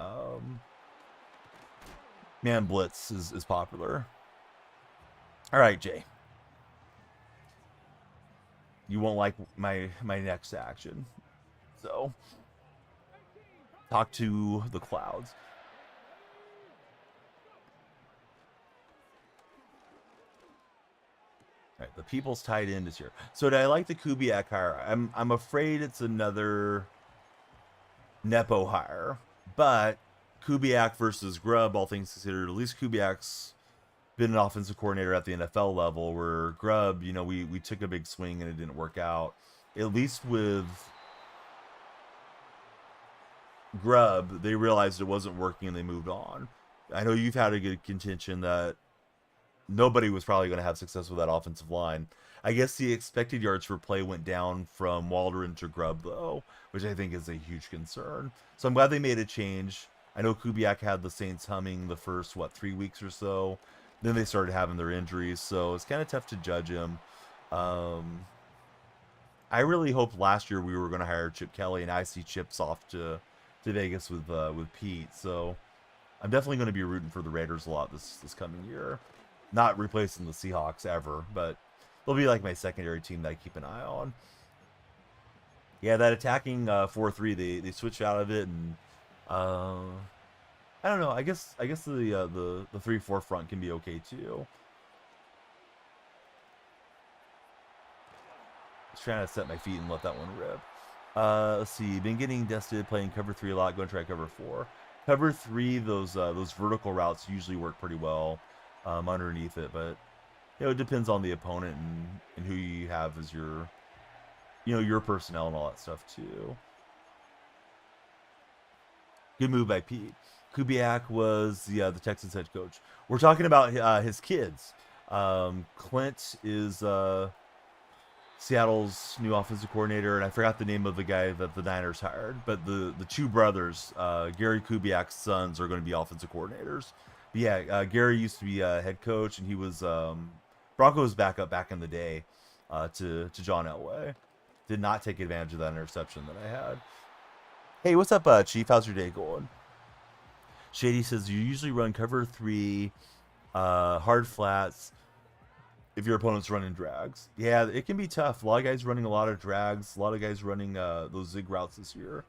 blitz is popular. All right, Jay. You won't like my next action. So, talk to the clouds. All right, the people's tight end is here. So do I like the Kubiak hire? I'm afraid it's another Nepo hire, but Kubiak versus Grubb, all things considered, at least Kubiak's been an offensive coordinator at the NFL level, where Grubb, you know, we took a big swing and it didn't work out. At least with Grubb, they realized it wasn't working and they moved on. I know you've had a good contention that nobody was probably going to have success with that offensive line. I guess the expected yards per play went down from Waldron to Grubb, though, which I think is a huge concern. So I'm glad they made a change. I know Kubiak had the Saints humming the first, 3 weeks or so. Then they started having their injuries, so it's kind of tough to judge him. I really hoped last year we were going to hire Chip Kelly, and I see Chip's off to Vegas with Pete. So I'm definitely going to be rooting for the Raiders a lot this coming year. Not replacing the Seahawks ever, but they'll be like my secondary team that I keep an eye on. Yeah, that attacking 4-3, they switched out of it, and I don't know. I guess the 3-4 front can be okay too. Just trying to set my feet and let that one rip. Let's see. Been getting dusted playing cover 3 a lot. Going to try cover 4. Cover 3, those vertical routes usually work pretty well underneath it, but you know, it depends on the opponent and who you have as your, you know, your personnel and all that stuff too. Good move by Pete. Kubiak was the Texans head coach. We're talking about his kids. Clint is Seattle's new offensive coordinator, and I forgot the name of the guy that the Niners hired, but the 2 brothers, Gary Kubiak's sons, are going to be offensive coordinators. But yeah, Gary used to be a head coach, and he was Broncos backup back in the day to John Elway. Did not take advantage of that interception that I had. Hey, what's up, Chief? How's your day going? Shady says you usually run cover 3, hard flats, if your opponent's running drags. Yeah, it can be tough. A lot of guys running a lot of drags. A lot of guys running those zig routes this year.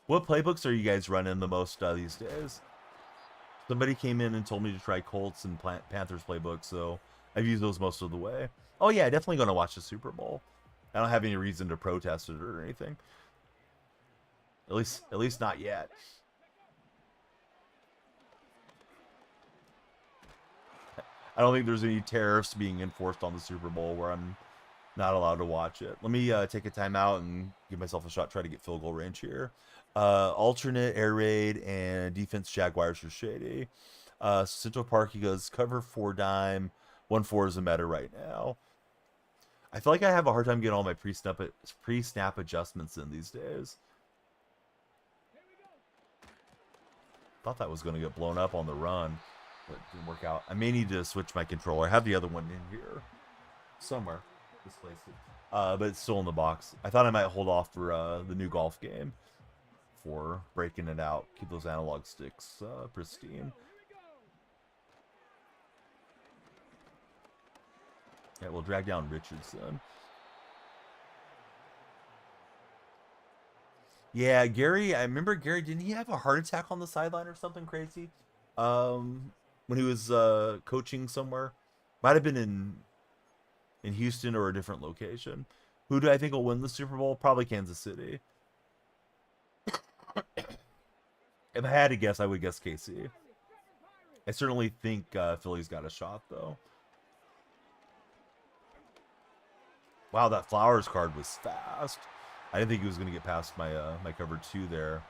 What playbooks are you guys running the most these days? Somebody came in and told me to try Colts and Panthers playbooks, so I've used those most of the way. Oh yeah, definitely going to watch the Super Bowl. I don't have any reason to protest it or anything. At least not yet. I don't think there's any tariffs being enforced on the Super Bowl where I'm not allowed to watch it. Let me take a timeout and give myself a shot, try to get field goal range here. Alternate, air raid, and defense Jaguars for Shady. Central Park, he goes cover 4 dime. 1-4 is a meta right now. I feel like I have a hard time getting all my pre-snap adjustments in these days. Thought that was going to get blown up on the run, but it didn't work out. I may need to switch my controller. I have the other one in here somewhere. Displaced it. But it's still in the box. I thought I might hold off for the new golf game for breaking it out. Keep those analog sticks pristine. Yeah, we'll drag down Richardson. Yeah, Gary, I remember Gary, didn't he have a heart attack on the sideline or something crazy? When he was coaching somewhere. Might have been in Houston or a different location. Who do I think will win the Super Bowl? Probably Kansas City. If I had to guess, I would guess KC. I certainly think Philly's got a shot, though. Wow, that Flowers card was fast. I didn't think he was going to get past my my cover 2 there,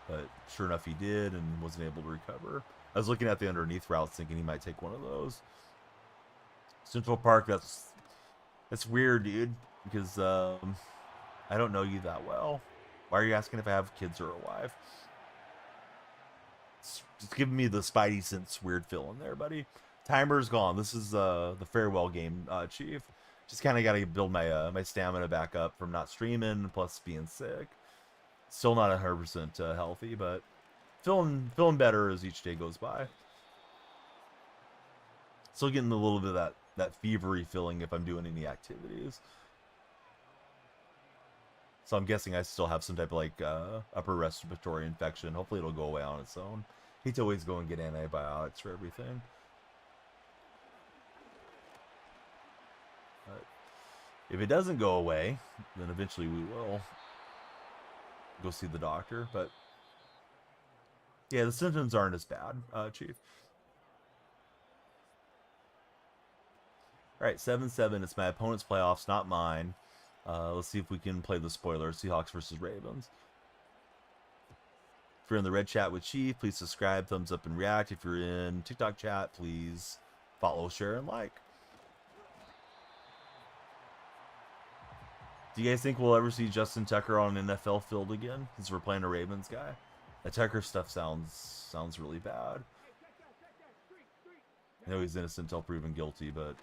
but sure enough he did and wasn't able to recover. I was looking at the underneath routes thinking he might take one of those. Central Park, that's weird, dude, because I don't know you that well. Why are you asking if I have kids or a wife? It's just giving me the Spidey sense weird feeling there, buddy. Timer's gone. This is the farewell game, Chief. Just kind of got to build my my stamina back up from not streaming, plus being sick. Still not 100% healthy, but feeling better as each day goes by. Still getting a little bit of that fevery feeling if I'm doing any activities. So I'm guessing I still have some type of like upper respiratory infection. Hopefully it'll go away on its own. Hate to always go and get antibiotics for everything. But if it doesn't go away, then eventually we will go see the doctor. But yeah, the symptoms aren't as bad, Chief. All right, 7-7. It's my opponent's playoffs, not mine. Let's see if we can play the spoiler. Seahawks versus Ravens. If you're in the red chat with Chief, please subscribe, thumbs up, and react. If you're in TikTok chat, please follow, share, and like. Do you guys think we'll ever see Justin Tucker on an NFL field again? Since we're playing a Ravens guy. The Tucker stuff sounds really bad. I know he's innocent until proven guilty, but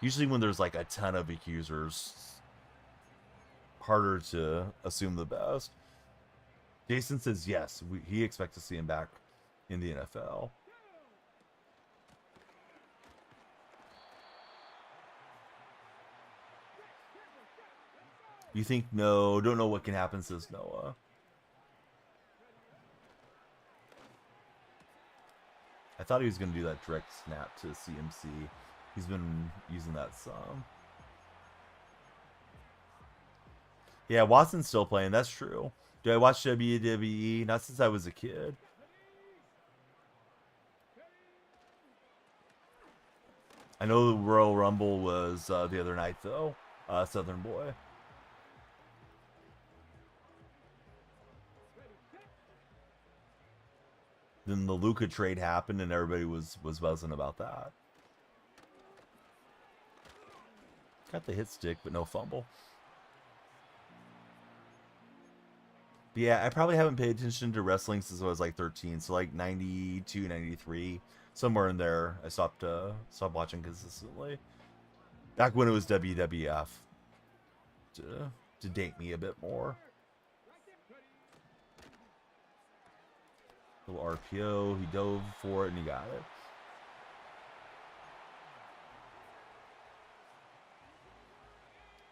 usually when there's like a ton of accusers, harder to assume the best. Jason says yes, he expects to see him back in the NFL. You think no, don't know what can happen, says Noah. I thought he was going to do that direct snap to CMC. He's been using that some. Yeah, Watson's still playing. That's true. Do I watch WWE? Not since I was a kid. I know the Royal Rumble was the other night, though. Southern Boy. Then the Luka trade happened, and everybody was buzzing about that. Got the hit stick, but no fumble. But yeah, I probably haven't paid attention to wrestling since I was like 13, so like 92, 93, somewhere in there. I stopped watching consistently. Back when it was WWF, to date me a bit more. Little RPO, he dove for it and he got it.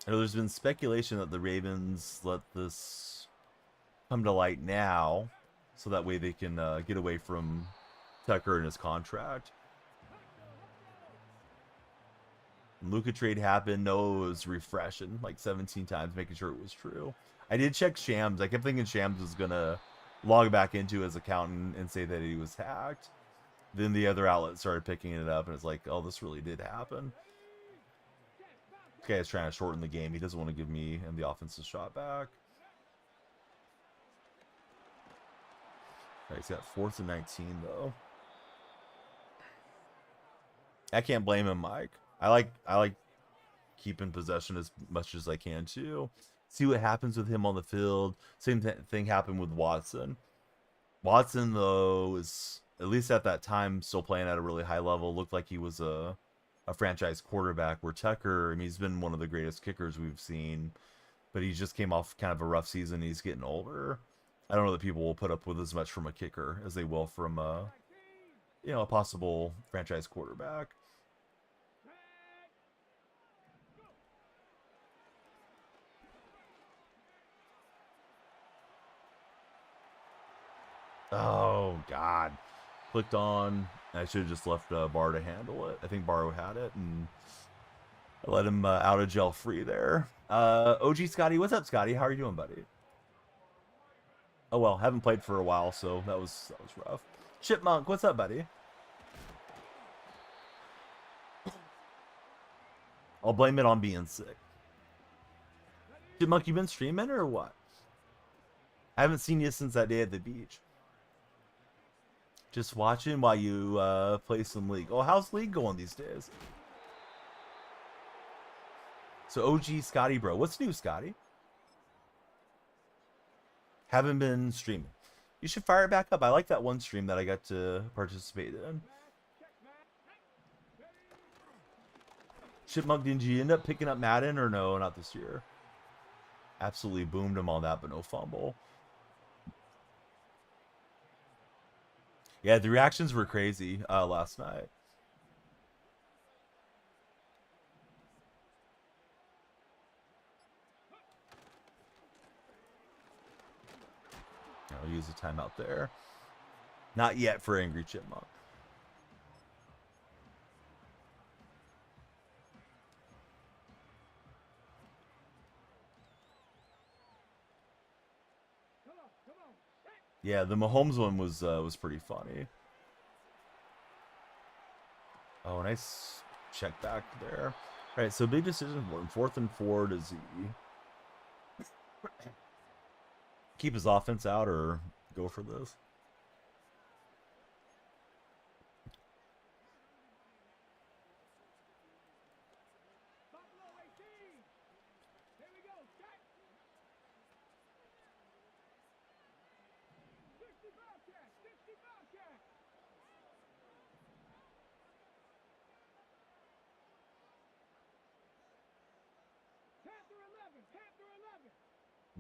I know there's been speculation that the Ravens let this come to light now, so that way they can get away from Tucker and his contract. When Luka trade happened, Noah was refreshing like 17 times, making sure it was true. I did check Shams. I kept thinking Shams was gonna log back into his account and say that he was hacked. Then the other outlet started picking it up, and it's like, oh, this really did happen. This guy is trying to shorten the game. He doesn't want to give me and the offensive shot back. All right, he's got 4th and 19, though. I can't blame him, Mike. I like keeping possession as much as I can, too. See what happens with him on the field. Same thing happened with Watson. Watson, though, is, at least at that time, still playing at a really high level. Looked like he was a franchise quarterback, where Tucker, I mean, he's been one of the greatest kickers we've seen, but he just came off kind of a rough season. He's getting older. I don't know that people will put up with as much from a kicker as they will from a possible franchise quarterback. Oh, God. Clicked on. I should have just left Bar to handle it. I think Barrow had it, and I let him out of jail free there. OG Scotty, what's up, Scotty? How are you doing, buddy? Oh, well, haven't played for a while, so that was rough. Chipmunk, what's up, buddy? I'll blame it on being sick. Chipmunk, you been streaming or what? I haven't seen you since that day at the beach. Just watching while you play some League. Oh, how's League going these days? So OG Scotty, bro. What's new, Scotty? Haven't been streaming. You should fire it back up. I like that one stream that I got to participate in. Chipmunk, did you end up picking up Madden or no? Not this year. Absolutely boomed him on that, but no fumble. Yeah, the reactions were crazy last night. I'll use a timeout there. Not yet for Angry Chipmunk. Yeah, the Mahomes one was pretty funny. Oh, nice check back there. All right, so big decision for him. 4th and 4. Does he keep his offense out or go for this?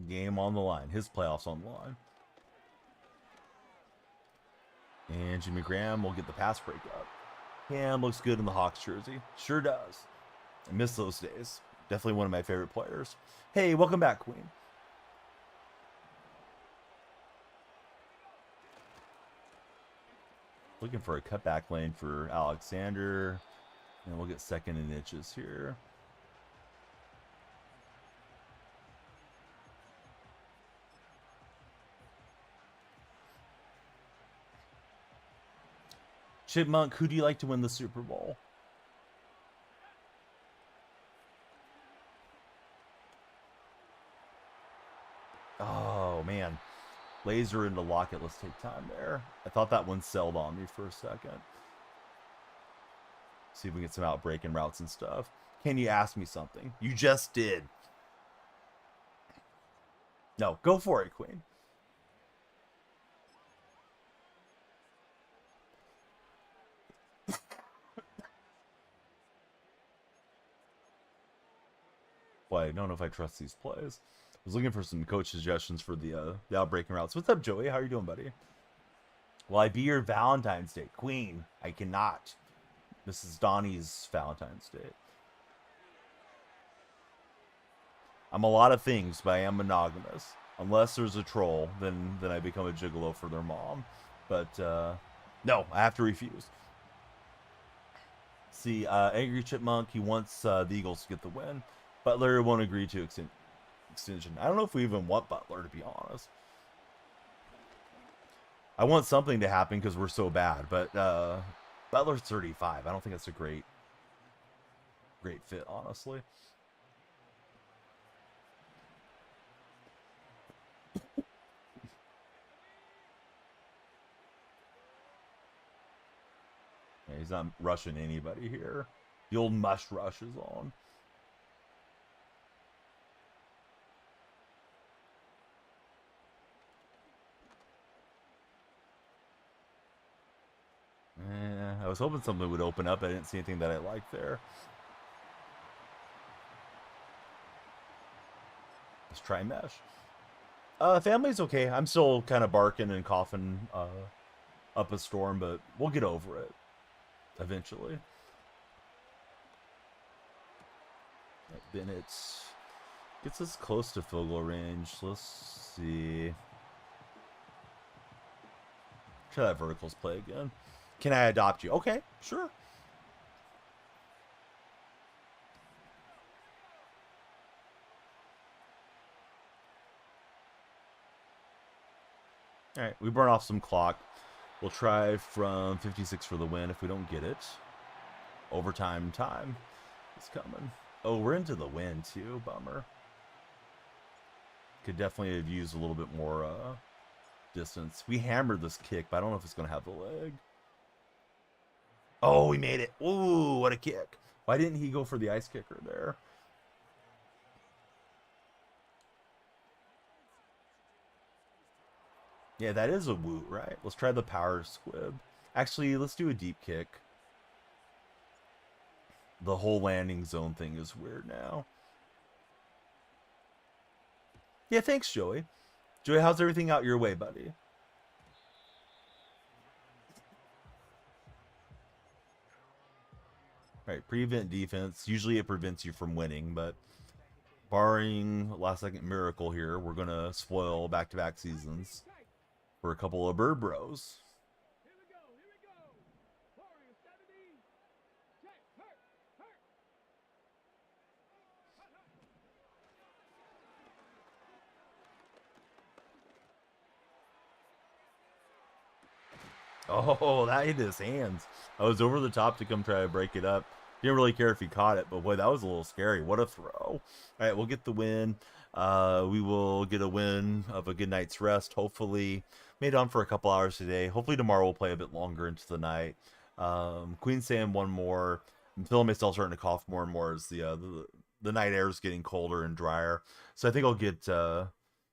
Game on the line. His playoffs on the line. And Jimmy Graham will get the pass break up. Cam looks good in the Hawks jersey. Sure does. I miss those days. Definitely one of my favorite players. Hey, welcome back, Queen. Looking for a cutback lane for Alexander. And we'll get 2nd and inches here. Chipmunk, who do you like to win the Super Bowl? Oh, man. Laser into Lockett. Let's take time there. I thought that one sold on me for a second. See if we can get some out breaking routes and stuff. Can you ask me something? You just did. No, go for it, Queen. Boy, I don't know if I trust these plays. I was looking for some coach suggestions for the outbreaking routes. What's up, Joey? How are you doing, buddy? Will I be your Valentine's Day? Queen, I cannot. This is Donnie's Valentine's Day. I'm a lot of things, but I am monogamous. Unless there's a troll, then I become a gigolo for their mom. But, no, I have to refuse. See, Angry Chipmunk, he wants the Eagles to get the win. Butler won't agree to extension. I don't know if we even want Butler, to be honest. I want something to happen because we're so bad, but Butler's 35. I don't think that's a great fit, honestly. Yeah, he's not rushing anybody here. The old mush rush is on. was hoping something would open up. I didn't see anything that I liked there. Let's try mesh. Family's okay. I'm still kind of barking and coughing up a storm, but we'll get over it eventually. Bennett gets us close to field goal range. Let's see. Try that verticals play again. Can I adopt you? Okay, sure. All right, we burn off some clock. We'll try from 56 for the win if we don't get it. Overtime time is coming. Oh, we're into the win too. Bummer. Could definitely have used a little bit more distance. We hammered this kick, but I don't know if it's going to have the leg. Oh, we made it. Ooh, what a kick. Why didn't he go for the ice kicker there? Yeah, that is a woot, right? Let's try the power squib. Actually, let's do a deep kick. The whole landing zone thing is weird now. Yeah, thanks, Joey. Joey, how's everything out your way, buddy? Right, prevent defense. Usually it prevents you from winning, but barring last-second miracle here, we're going to spoil back-to-back seasons for a couple of bird bros. Oh, that hit his hands. I was over the top to come try to break it up. Didn't really care if he caught it, but boy, that was a little scary. What a throw. All right, we'll get the win. We will get a win of a good night's rest, hopefully. Made on for a couple hours today. Hopefully tomorrow we'll play a bit longer into the night. Queen Sam one more. I'm feeling myself starting to cough more and more as the night air is getting colder and drier. So I think I'll get...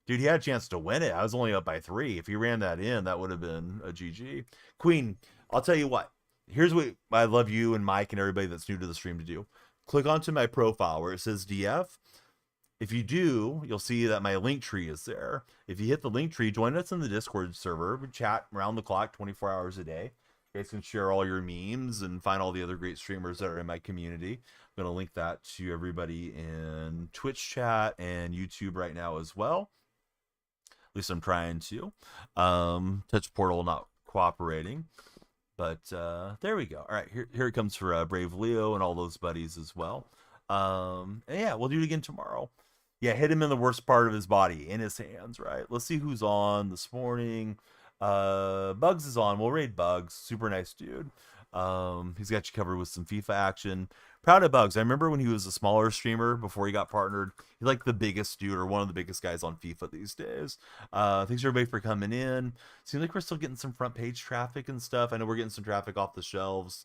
Dude, he had a chance to win it. I was only up by 3. If he ran that in, that would have been a GG. Queen, I'll tell you what. Here's what I love you and Mike and everybody that's new to the stream to do. Click onto my profile where it says DF. If you do, you'll see that my link tree is there. If you hit the link tree, join us in the Discord server. We chat around the clock, 24 hours a day. You guys can share all your memes and find all the other great streamers that are in my community. I'm going to link that to everybody in Twitch chat and YouTube right now as well. At least I'm trying to. Touch Portal not cooperating. But there we go. All right, here it comes for Brave Leo and all those buddies as well. And yeah, we'll do it again tomorrow. Yeah, hit him in the worst part of his body, in his hands, right? Let's see who's on this morning. Bugs is on. We'll raid Bugs. Super nice dude. He's got you covered with some FIFA action. Proud of Bugs. I remember when he was a smaller streamer before he got partnered. He's like the biggest dude or one of the biggest guys on FIFA these days. Thanks everybody for coming in. Seems like we're still getting some front page traffic and stuff. I know we're getting some traffic off the shelves.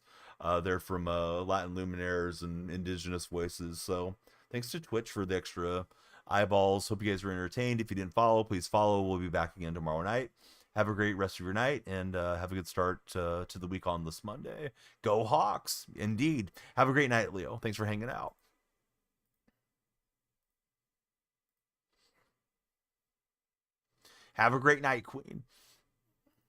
They're from Latin luminaires and indigenous voices. So thanks to Twitch for the extra eyeballs. Hope you guys were entertained. If you didn't follow, please follow. We'll be back again tomorrow night. Have a great rest of your night, and have a good start to the week on this Monday. Go Hawks, indeed. Have a great night, Leo. Thanks for hanging out. Have a great night, Queen.